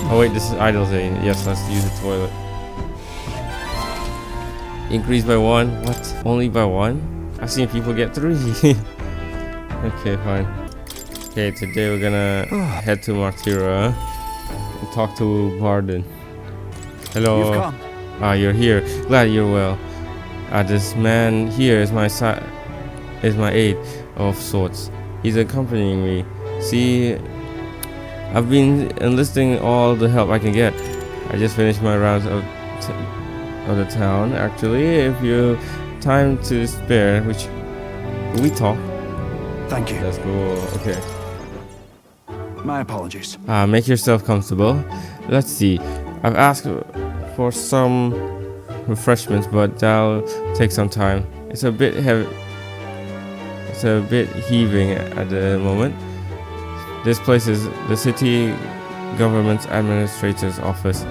Oh wait, this is idle day. Yes, let's use the toilet. Increase by 1? What? Only by 1? I've seen people get 3. Okay, fine. Okay, today we're gonna head to Martira and talk to Barden. Hello. You've come. Ah, you're here. Glad you're well. This man here is my aide of sorts. He's accompanying me. See, I've been enlisting all the help I can get. I just finished my rounds of the town. Actually, if you time to spare, which we talk. Thank you. Let's go. Okay. My apologies. Make yourself comfortable. Let's see. I've asked for some refreshments, but that'll take some time. It's a bit heavy. It's a bit heaving at the moment. This place is the city government's administrator's office,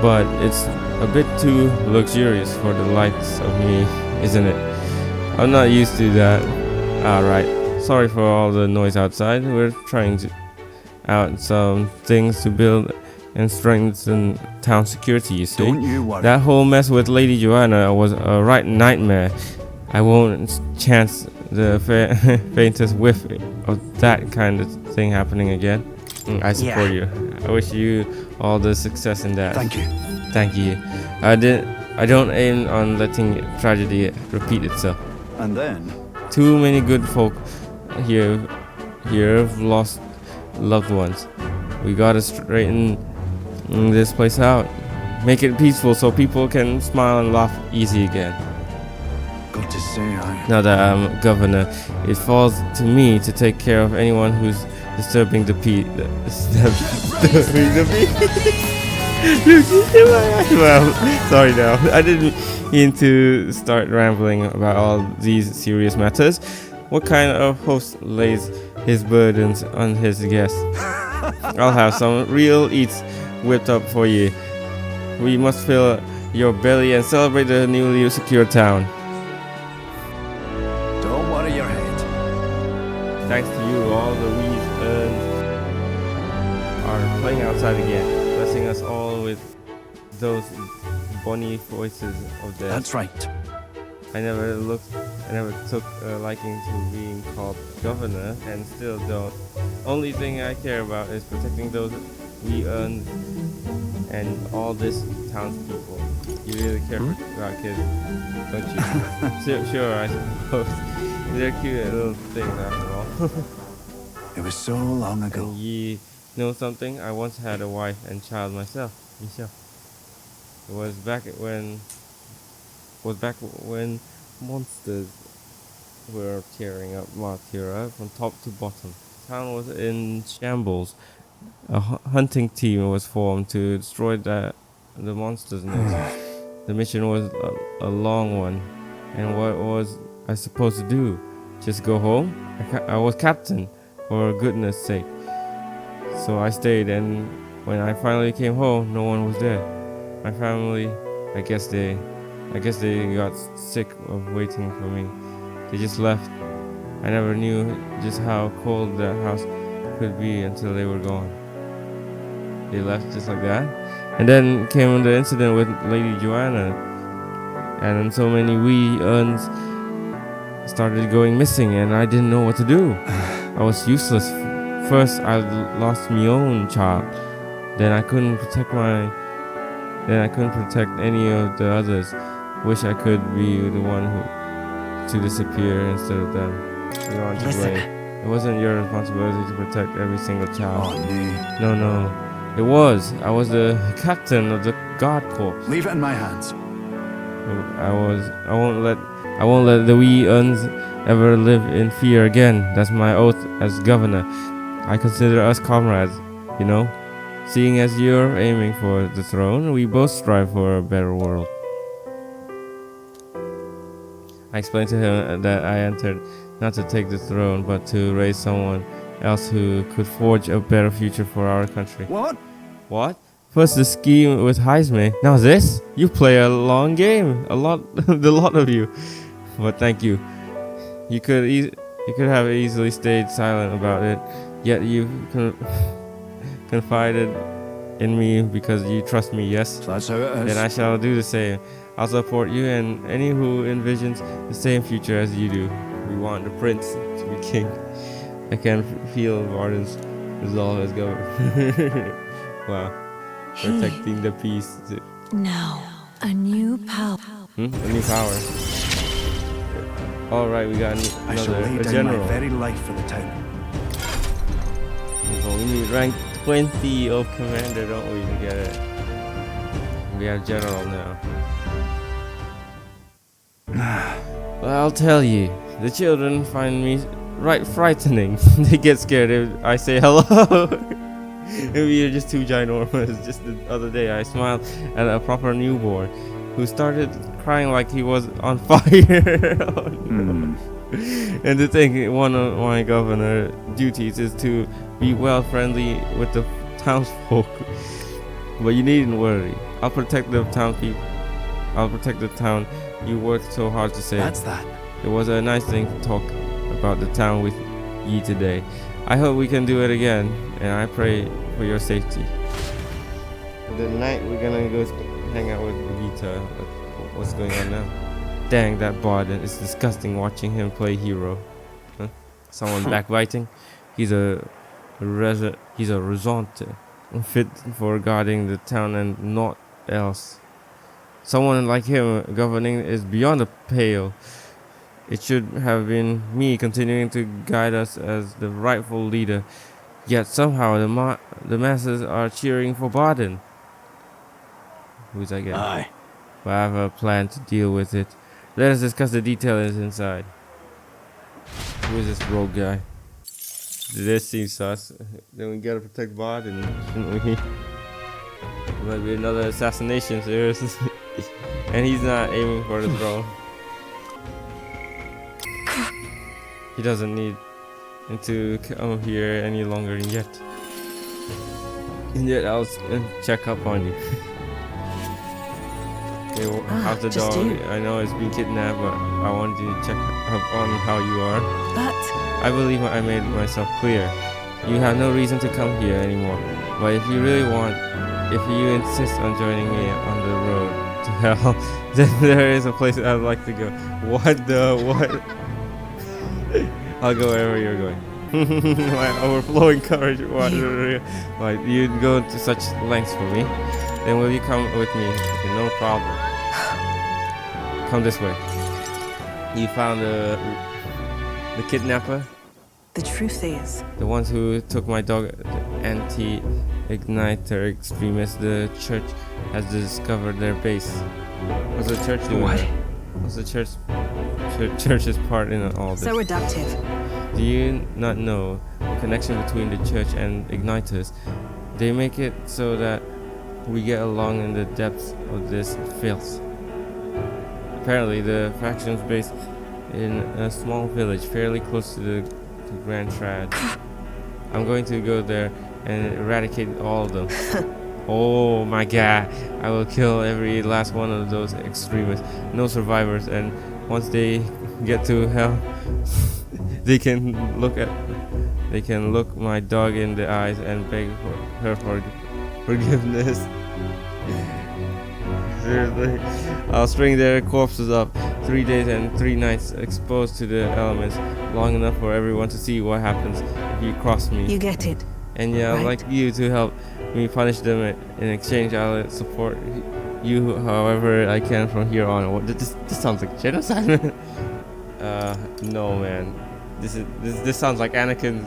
but it's a bit too luxurious for the likes of me, isn't it? I'm not used to that. Alright. Sorry for all the noise outside. We're trying to out some things to build and strengthen town security, you see. Don't you worry. That whole mess with Lady Joanna was a right nightmare. I won't chance the faintest whiff of that kind of thing happening again. I support you. I wish you all the success in that. Thank you. Thank you. I don't aim on letting tragedy repeat itself. And then, Too many good folk here have lost loved ones. We gotta straighten this place out. Make it peaceful so people can smile and laugh easy again. got to say, Now that I'm governor, it falls to me to take care of anyone who's disturbing the peace. Well, sorry now. I didn't mean to start rambling about all these serious matters. What kind of host lays his burdens on his guests? I'll have some real eats whipped up for you. We must fill your belly and celebrate the newly secured town. don't worry your head. Thanks to you, all the weeds are playing outside again, blessing us all with those bonny voices of theirs. That's right. I never took a liking to being called governor, and still don't. Only thing I care about is protecting those we earn and all this townspeople. You really care about kids, don't you? Sure, I suppose. They're cute little things after all. It was so long ago. And ye know something? I once had a wife and child myself. It was back when monsters were tearing up Martyra from top to bottom. The town was in shambles. A hunting team was formed to destroy the monsters' nest. The mission was a long one, and what was I supposed to do? Just go home? I was captain, for goodness sake. So I stayed, and when I finally came home, no one was there. My family, I guess they got sick of waiting for me. They just left. I never knew just how cold that house could be until they were gone. They left just like that. And then came the incident with Lady Joanna. And then so many wee urns started going missing, and I didn't know what to do. I was useless. First I lost my own child. Then I couldn't protect any of the others. Wish I could be the one to disappear instead of them. You're on your way. It wasn't your responsibility to protect every single child. Oh, No. It was. I was the captain of the guard corps. leave it in my hands. I won't let the wee uns ever live in fear again. That's my oath as governor. I consider us comrades, you know. Seeing as you're aiming for the throne, we both strive for a better world. I explained to him that I entered not to take the throne, but to raise someone else who could forge a better future for our country. What? First the scheme with Heisme. Now this? You play a long game. The lot of you. But thank you. You could have easily stayed silent about it, yet you confided in me because you trust me, yes? So that's how it is. Then I shall do the same. I'll support you and any who envisions the same future as you do. We want the prince to be king. I can feel Varden's resolve as governor. Wow. Protecting the peace. Now, a new power. A new power. Alright, we got I shall lay another down general. my very life for the town. Well, we need rank 20 of commander, don't we, to get it? We have general now. Well, I'll tell you, the children find me right frightening. They get scared if I say hello. We are just too ginormous. Just the other day I smiled at a proper newborn who started crying like he was on fire. Oh, no. And to think one of my governor duties is to be well friendly with the townsfolk. But you needn't worry. I'll protect the town people. I'll protect the town you worked so hard to save. That's that. It was a nice thing to talk about the town with ye today. I hope we can do it again, and I pray for your safety. The night we're gonna go hang out with Vegeta. What's going on now? Dang, that bard. It's disgusting watching him play hero. Huh? Someone backbiting. He's a resonte, fit for guarding the town and naught else. Someone like him governing is beyond the pale. It should have been me continuing to guide us as the rightful leader. Yet somehow the masses are cheering for Barden. Who's that guy? Aye. But I have a plan to deal with it. Let us discuss the details inside. Who is this rogue guy? This seems sus. Then we gotta protect Barden, shouldn't we? Might be another assassination, seriously. And he's not aiming for the throne. He doesn't need to come here any longer yet. And yet I'll check up on you. Okay, well, how's the just dog? you. I know it's been kidnapped, but I wanted to check up on how you are. But I believe I made myself clear. You have no reason to come here anymore. But if you really want, if you insist on joining me on the road to hell, then there is a place I'd like to go. What the what? I'll go wherever you're going. My overflowing courage. Why you'd go to such lengths for me? Then will you come with me? Okay, no problem. Come this way. You found the kidnapper? the truth is, The ones who took my dog, the anti-igniter extremists. The church has discovered their base. What's the church doing? What? What's the church's part in all this? so reductive. Do you not know the connection between the church and igniters? They make it so that we get along in the depths of this filth. Apparently, the faction's based in a small village fairly close to the Grand Trad. I'm going to go there and eradicate all of them. Oh my god, I will kill every last one of those extremists. No survivors, and once they get to hell, they can look my dog in the eyes and beg her for forgiveness. Seriously, I'll string their corpses up 3 days and 3 nights exposed to the elements, long enough for everyone to see what happens if you cross me. You get it. And yeah, I'd right. like you to help me punish them. In exchange, I'll support you however I can from here on. What, this sounds like genocide, man. No, man. This sounds like Anakin's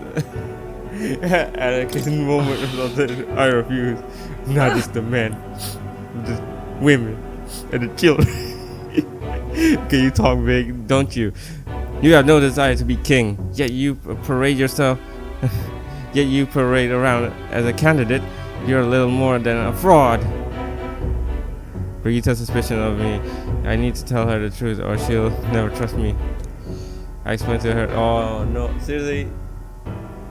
Anakin moment or something. I refuse. Not just the men, just women and the children. Can you talk big? Don't you? You have no desire to be king, yet you parade yourself. Yet you parade around as a candidate. You're a little more than a fraud. Brigitta's suspicion of me. I need to tell her the truth or she'll never trust me. I explained to her. Oh no, seriously.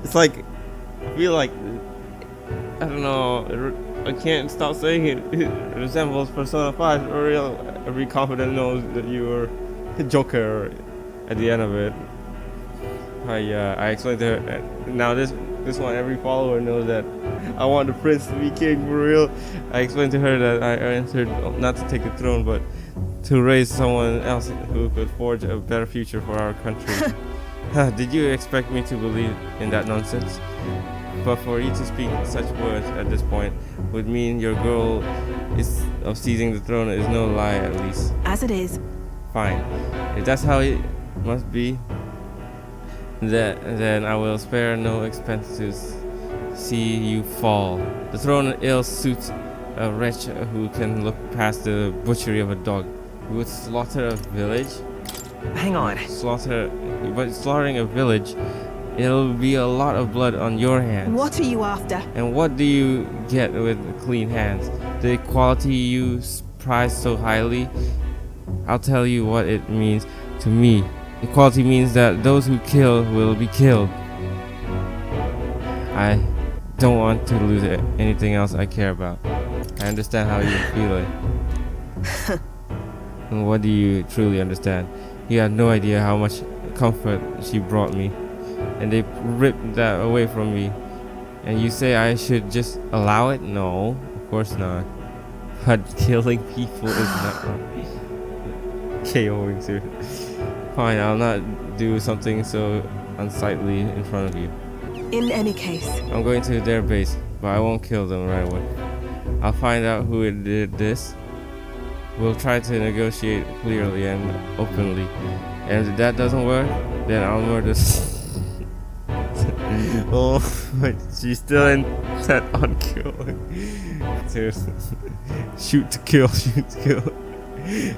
It's like, I feel like, I don't know, I can't stop saying it. It resembles Persona 5. Every confident knows that you were Joker at the end of it. I explained to her. Now this one, every follower knows that I want the prince to be king for real. I explained to her that I entered not to take the throne, but to raise someone else who could forge a better future for our country. Did you expect me to believe in that nonsense? But for you to speak such words at this point would mean your goal of seizing the throne is no lie, at least. As it is. Fine. If that's how it must be, then I will spare no expense to see you fall. The throne ill suits a wretch who can look past the butchery of a dog. You would slaughter a village? Hang on. Slaughtering a village, it'll be a lot of blood on your hands. What are you after? And what do you get with clean hands? The equality you prize so highly? I'll tell you what it means to me. Equality means that those who kill will be killed. I don't want to lose anything else I care about. I understand how you're feeling. And what do you truly understand? You have no idea how much comfort she brought me. And they ripped that away from me. And you say I should just allow it? No, of course not. But killing people is not KOing too. Fine, I'll not do something so unsightly in front of you. In any case, I'm going to their base, but I won't kill them right away. I'll find out who did this. We'll try to negotiate clearly and openly. And if that doesn't work, then I'll murder. Oh, but she's still intent on killing. Shoot to kill, shoot to kill.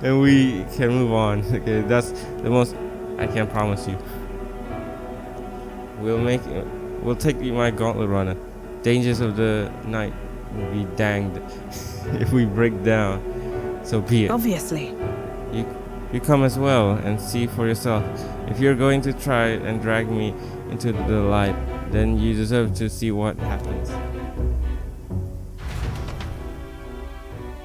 And we can move on. Okay, that's the most I can promise you. We'll take my gauntlet runner. Dangers of the night will be danged if we break down. So be it. obviously. You come as well and see for yourself. If you're going to try and drag me into the light, then you deserve to see what happens.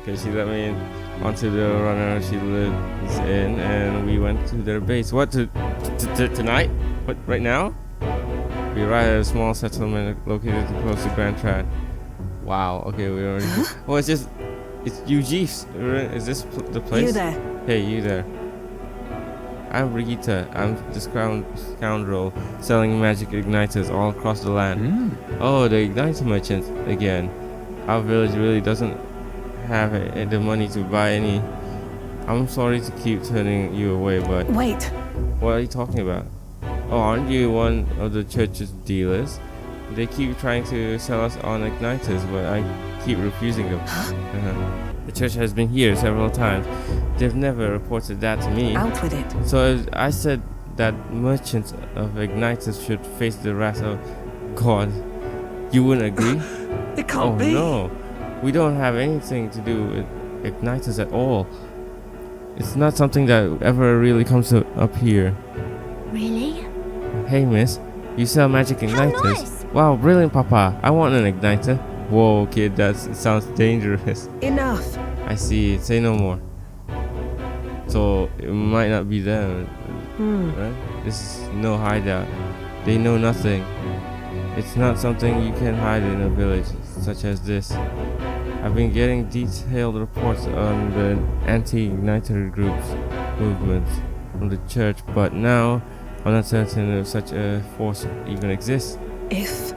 Okay, she let me in onto the runner she lives in, and we went to their base. What, tonight? What, right now? We arrived at a small settlement located close to Grand Trad. Wow, okay, we already... Well, it's you, Jeeves. Is this the place? You there. Hey, you there. I'm Brigitte. I'm this scoundrel selling magic igniters all across the land. Oh, the igniter merchant again. Our village really doesn't have the money to buy any. I'm sorry to keep turning you away, but... Wait. What are you talking about? Oh, aren't you one of the church's dealers? They keep trying to sell us on igniters, but I keep refusing them. The church has been here several times. They've never reported that to me. Out with it. So if I said that merchants of igniters should face the wrath of God, you wouldn't agree? It can't Oh be. no, we don't have anything to do with igniters at all. It's not something that ever really comes up here. Really? Hey miss, you sell magic igniters? nice. Wow, brilliant papa, I want an igniter. Whoa kid, that sounds dangerous. Enough. I see, say no more. So it might not be them, right? This is no hideout. They know nothing. It's not something you can hide in a village such as this. I've been getting detailed reports on the anti-igniter groups movements from the church, but now I'm not certain if such a force even exists. If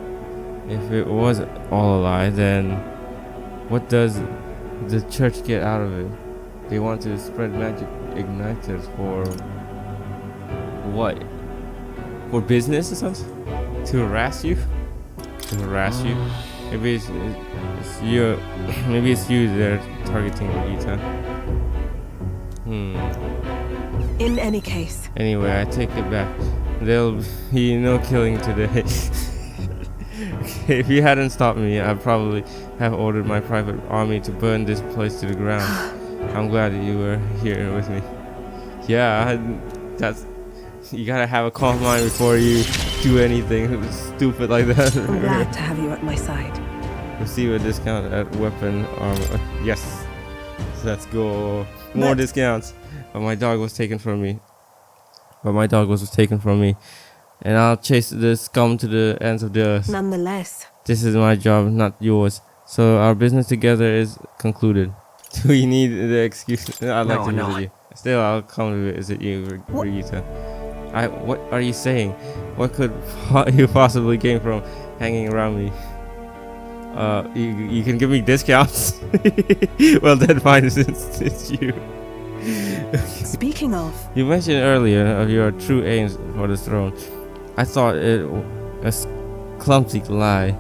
If it was all a lie, then what does the church get out of it? They want to spread magic igniters for what? For business or something? To harass you? To harass you? Maybe it's you. Maybe it's you they're targeting, Rita. in any case, Anyway, I take it back. There'll be no killing today. Okay, if you hadn't stopped me, I'd probably have ordered my private army to burn this place to the ground. I'm glad that you were here with me. Yeah, that's... You gotta have a calm mind before you do anything stupid like that. I'm glad to have you at my side. Receive a discount at weapon armor. Yes. Let's go. More But- discounts. But my dog was taken from me. And I'll chase the scum to the ends of the earth. Nonetheless, This is my job, not yours. So our business together is concluded. Do we need the excuse? I'd like No, to no. visit you. Still, I'll come to visit you, Brigitte. What are you saying? What could you possibly gain from hanging around me? You can give me discounts. Well, then fine, since it's you. speaking of, You mentioned earlier of your true aims for the throne. I thought it was clumsy lie.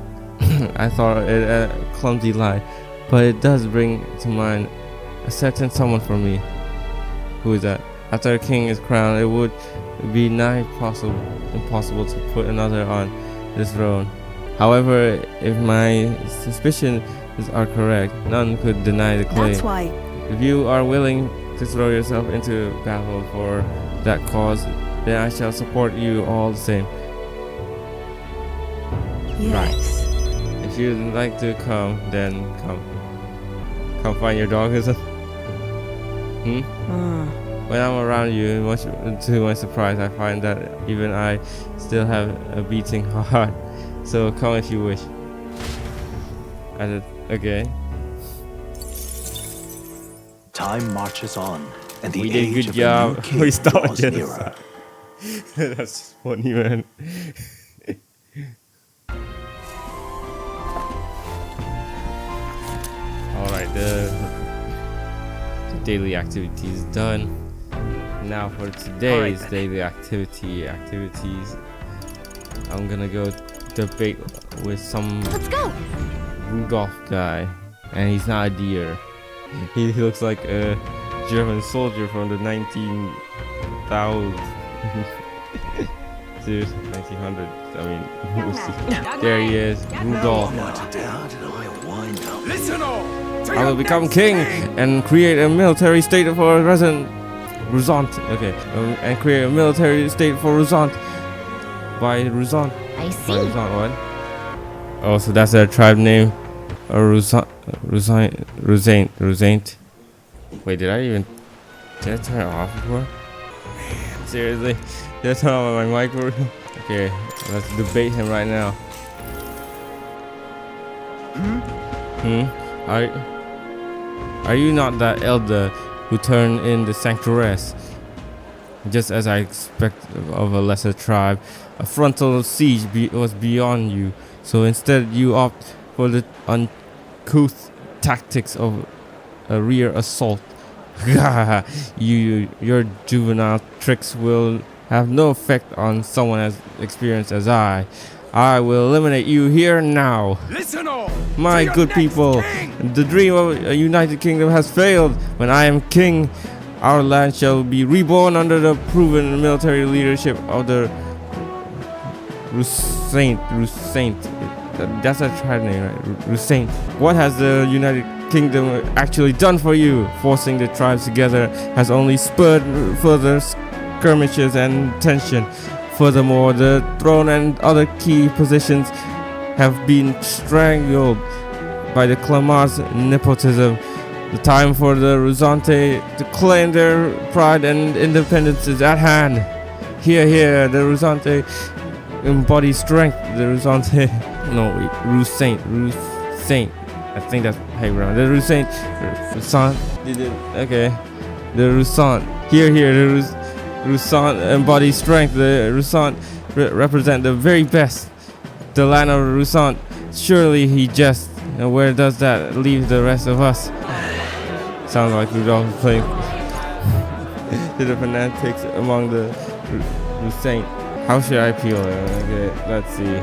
I thought it a clumsy lie, but it does bring to mind a certain someone for me. Who is that? After a king is crowned, it would be nigh impossible to put another on this throne. However, if my suspicions are correct, none could deny the claim. that's why. If you are willing to throw yourself into battle for that cause, then I shall support you all the same. Yes. If you'd like to come, then come. Come find your dog or something. Hmm. What When I'm around you, much to my surprise, I find that even I still have a beating heart. So come if you wish. Okay. Time marches on, and the We did a age good of job. a new king We stopped draws it. nearer. That's funny, man. Alright, the daily activity is done. Now for today's daily activities, I'm gonna go debate with some Let's go. Rudolph guy, and he's not a deer. He looks like a German soldier from the 19,000s. Seriously, 1900s. I mean, we'll see. There he is, Rudolph. I will become king and create a military state for Rusant. Okay, and create a military state for Rusant. By Rusant. I By see. Rusant, what? Oh, so that's their tribe name. Rusaint. Wait, did I turn it off before? Seriously? Did I turn on my mic? Okay, let's debate him right now. Are you not that elder who turned in the sanctuaries? Just as I expect of a lesser tribe, a frontal siege was beyond you. So instead, you opt for the uncouth tactics of a rear assault. Your juvenile tricks will have no effect on someone as experienced as I. I will eliminate you here now. Listen all! My good people, the dream of a united kingdom has failed. When I am king, our land shall be reborn under the proven military leadership of the Rusaint. That's a tribe name, right? Rusaint. What has the United Kingdom actually done for you? Forcing the tribes together has only spurred further skirmishes and tension. Furthermore, the throne and other key positions have been strangled by the Clamar's nepotism. The time for the Rusante to claim their pride and independence is at hand. Here, the Rusante embody strength. The Rusante, Rusaint. I think that's how you pronounce it. The Rusant. Okay, the Rusant. Here, the Rusant embody strength. The Rusant represent the very best. The land of Rusant. Surely he jests. And where does that leave the rest of us? Sounds like Rudolph is playing to the fanatics among the Rusant. How should I appeal it? Okay, let's see.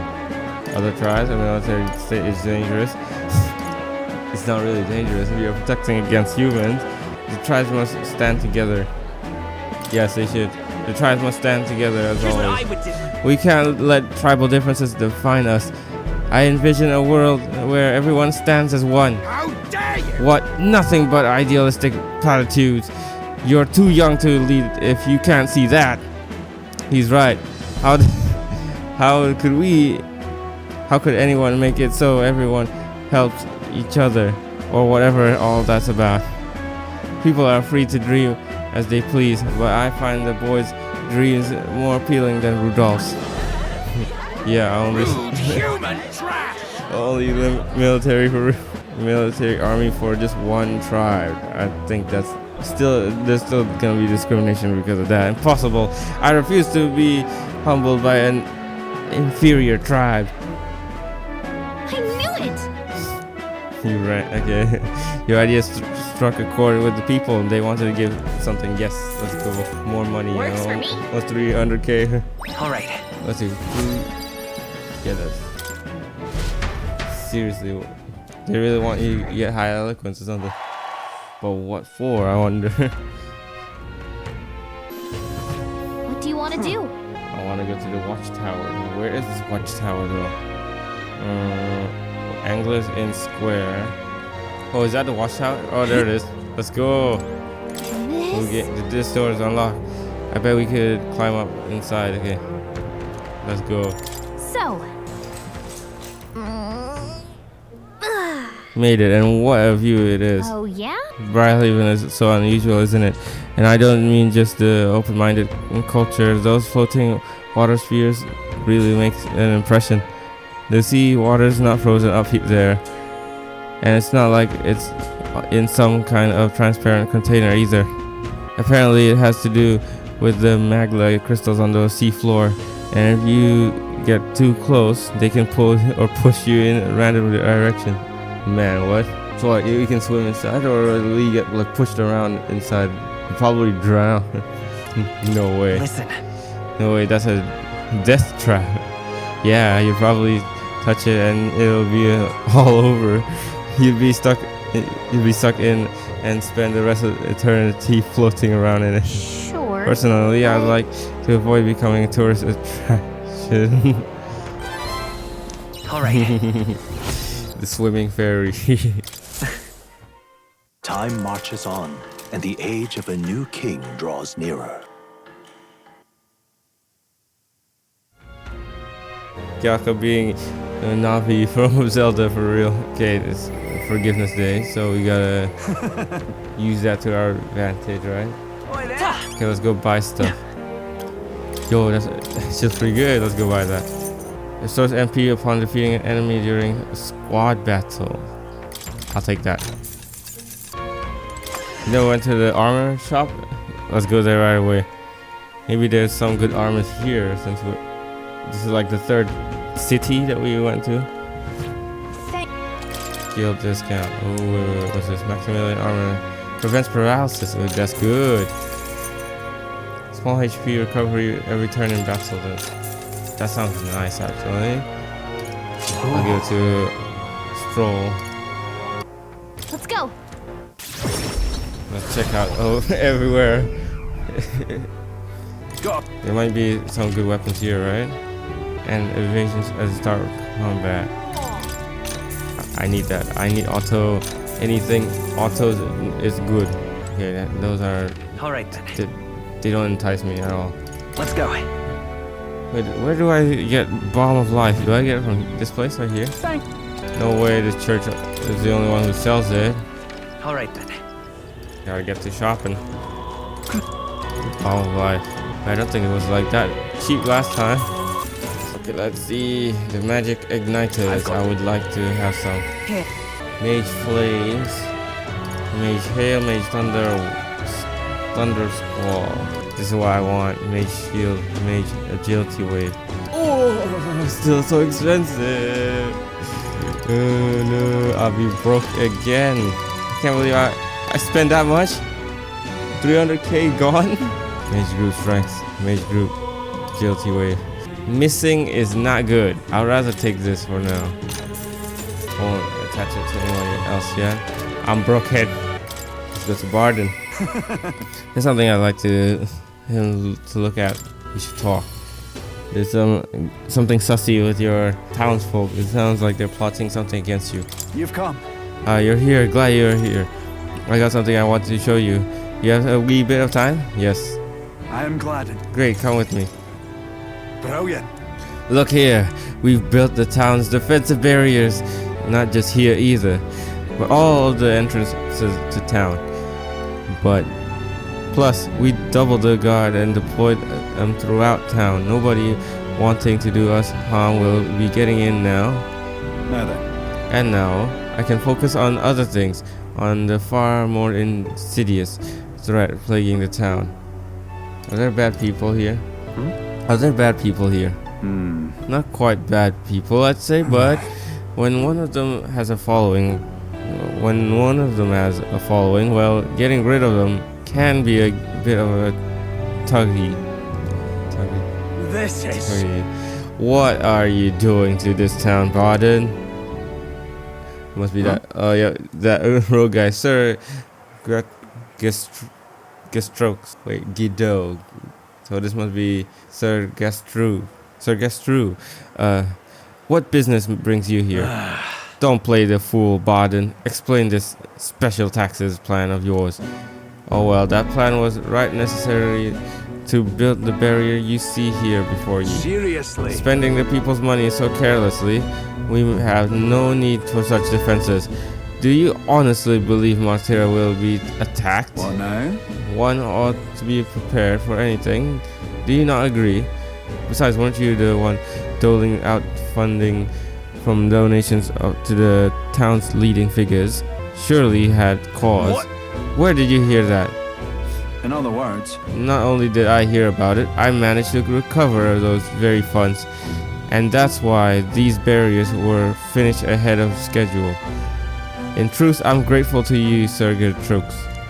Other tribes, the military state is dangerous. It's not really dangerous. We are protecting against humans. The tribes must stand together. Yes, they should. The tribes must stand together as always. We can't let tribal differences define us. I envision a world where everyone stands as one. How dare you! What? Nothing but idealistic platitudes. You're too young to lead if you can't see that. He's right. How could anyone make it so everyone helps each other, or whatever all that's about? People are free to dream as they please, but I find the boy's dreams more appealing than Rudolph's. Yeah, only the military army for just one tribe. I think there's still gonna be discrimination because of that. Impossible. I refuse to be humbled by an inferior tribe. I knew it. You're right. Okay. Your idea struck a chord with the people. They wanted to give something. Yes, let's go. More money. Works for me. What's 300k? All right. Let's see. Yeah, that's seriously. They really want you to get high eloquence or something. But what for? I wonder. What do you want to do? I want to go to the watchtower. Where is this watchtower though? Anglers in Square. Oh, is that the watchtower? Oh, there it is. Let's go. This door is unlocked. I bet we could climb up inside. Okay, let's go. So. Made it, and what a view it is. Oh yeah? Bradhaven is so unusual, isn't it? And I don't mean just the open-minded culture. Those floating water spheres really makes an impression. The sea water is not frozen up there, and it's not like it's in some kind of transparent container either. Apparently it has to do with the magma crystals on the sea floor, and if you get too close they can pull or push you in a random direction. Man, what? So what, you can swim inside, or will you get like pushed around inside? You probably drown. No way. Listen. No way, that's a death trap. Yeah, you probably touch it and it'll be all over. You'll be stuck in and spend the rest of eternity floating around in it. Sure. Personally, I'd like to avoid becoming a tourist attraction. All right. The swimming fairy. Time marches on, and the age of a new king draws nearer. Yaka being a Navi from Zelda for real. Okay, it's Forgiveness Day, so we gotta use that to our advantage, right? Okay, let's go buy stuff. Yo, that's just pretty good. Let's go buy that. Restores MP upon defeating an enemy during a squad battle. I'll take that. You know, went to the armor shop. Let's go there right away. Maybe there's some good armors here since this is like the third city that we went to. Guild discount. Oh, wait, what's this? Maximilian armor prevents paralysis. Oh, that's good. Small HP recovery every turn in battle. That sounds nice, actually. I'll give it to Stroll. Let's go. Let's check out everywhere. Go. There might be some good weapons here, right? And evasions as start combat. I need that. I need auto. Anything auto is good. Okay, those are. All right then. They don't entice me at all. Let's go. Wait, where do I get Balm of Life? Do I get it from this place right here? No way. This church is the only one who sells it. All right then. Gotta get to shopping. Balm of Life. I don't think it was like that cheap last time. Okay, let's see the magic igniters. I would like to have some. Here. Mage Flames, Mage Hail, Mage Thunder Squall. This is what I want. Mage Shield, Mage Agility Wave. Oh, still so expensive. Oh no, I'll be broke again. I can't believe I spent that much. 300k gone. Mage Group Strength, Mage Group Agility Wave. Missing is not good. I'd rather take this for now. Won't attach it to anyone else yet. I'm brokehead. Let's go to Barden. There's something I'd like to look at. We should talk. There's something sussy with your townsfolk. It sounds like they're plotting something against you. You've come. You're here. Glad you're here. I got something I want to show you. You have a wee bit of time? Yes. I am gladdened. Great, come with me. Brilliant. Look here, we've built the town's defensive barriers. Not just here either, but all of the entrances to town. But plus, we doubled the guard and deployed them throughout town. Nobody wanting to do us harm will be getting in now. Now then. And now, I can focus on other things, on the far more insidious threat plaguing the town. Are there bad people here? Are there bad people here? Not quite bad people, I'd say, but when one of them has a following, well, getting rid of them can be a bit of a tuggy. This is. Tuggy. What are you doing to this town, Barden? Must be that. Oh yeah, that rogue guy, Sir Gestrokes. Wait, Guido. So this must be Sir Gastru. Sir Gastru, what business brings you here? Don't play the fool, Barden. Explain this special taxes plan of yours. Oh well, that plan was right necessary to build the barrier you see here before you. Seriously. Spending the people's money so carelessly, we have no need for such defenses. Do you honestly believe Montero will be attacked? What now? One ought to be prepared for anything. Do you not agree? Besides, weren't you the one doling out funding from donations up to the town's leading figures? Surely you had cause. What? Where did you hear that? In other words, Not only did I hear about it, I managed to recover those very funds. And that's why these barriers were finished ahead of schedule. In truth, I'm grateful to you, Sir Gertrude.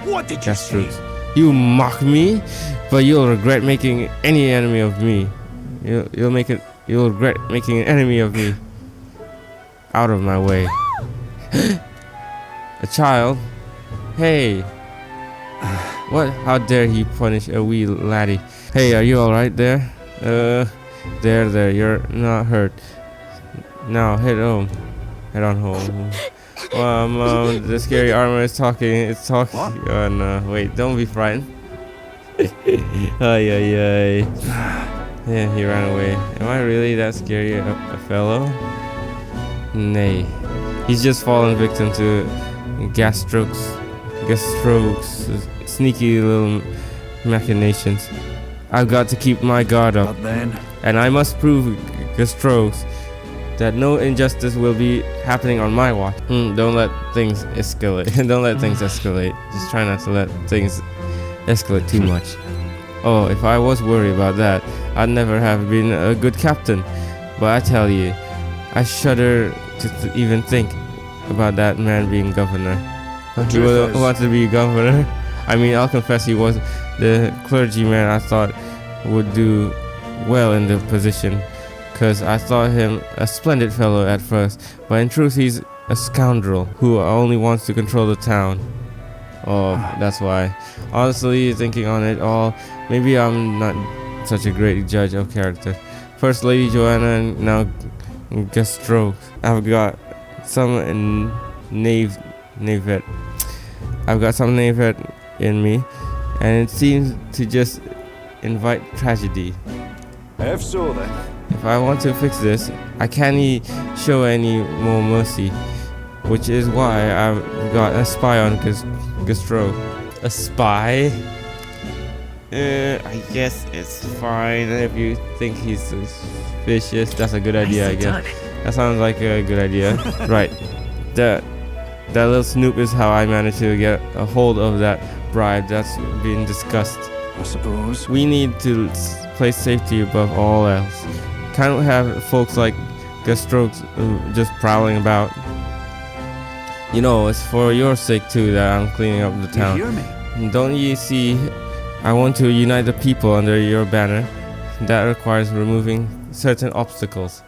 what did you say? Gertrude. You mock me, but you'll regret making any enemy of me. You'll regret making an enemy of me. Out of my way. A child? Hey. What? How dare he punish a wee laddie? Hey, are you alright there? There, you're not hurt. Now, head home. Head on home. Mom, the scary armor is talking. It's talking. What? Oh, no. Wait, don't be frightened. Ay, ay, ay. Yeah, he ran away. Am I really that scary a fellow? Nay. He's just fallen victim to Gastroke's sneaky little machinations. I've got to keep my guard up. But then, And I must prove Gastroke's that no injustice will be happening on my watch. Don't let things escalate. Don't let things escalate. Just try not to let things escalate too much. Oh, if I was worried about that, I'd never have been a good captain. But I tell you, I shudder to even think about that man being governor. He truth is- wanted to be governor. I mean, I'll confess he was the clergyman I thought would do well in the position, because I thought him a splendid fellow at first, but in truth he's a scoundrel who only wants to control the town. Oh, that's why. Honestly, thinking on it all, maybe I'm not such a great judge of character. First Lady Joanna and now Gastroke. I've got some knavette. I've got some knavette in me, and it seems to just invite tragedy. if so then, If I want to fix this, I can't show any more mercy, which is why I've got a spy on Gastro. A spy? I guess it's fine if you think he's suspicious. That's a good idea, I guess. That sounds like a good idea. Right. That little snoop is how I managed to get a hold of that bribe that's been discussed. I suppose. We need to place safety above all else. Can't have folks like Gastroke just prowling about. You know, it's for your sake too that I'm cleaning up the You town. hear me? Don't you see, I want to unite the people under your banner. That requires removing certain obstacles.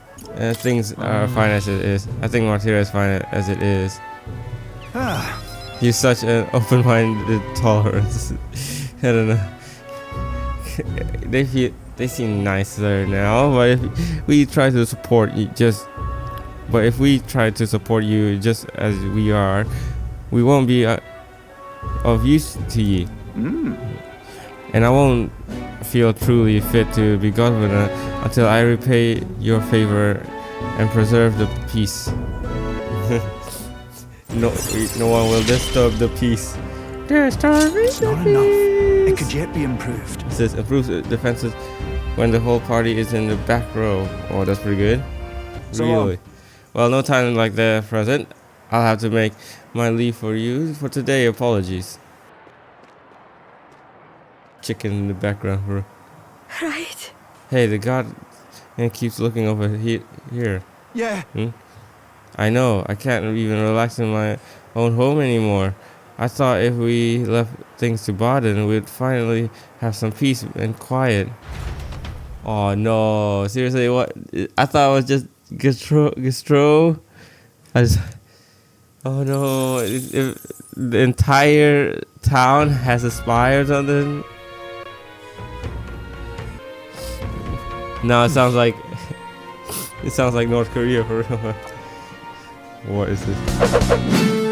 Things are fine as it is. I think Martyra is fine as it is. Ah, He's such an open-minded tolerance. I don't know. They seem nicer now, but if we try to support you just as we are, we won't be of use to you. And I won't feel truly fit to be governor until I repay your favor and preserve the peace. No one will disturb the peace. it's not enough. It could yet be improved. It says improves defenses when the whole party is in the back row. Oh, that's pretty good. So Really? Well, no time like the present. I'll have to make my leave for you for today. Apologies. Chicken in the background. Right. Hey, the guard keeps looking over here. Yeah, I know. I can't even relax in my own home anymore. I thought if we left things to Baden, we'd finally have some peace and quiet. Oh no! Seriously, what? I thought it was just Gastro. Oh no! If the entire town has a spy or something. No, it sounds like North Korea for real. What is this?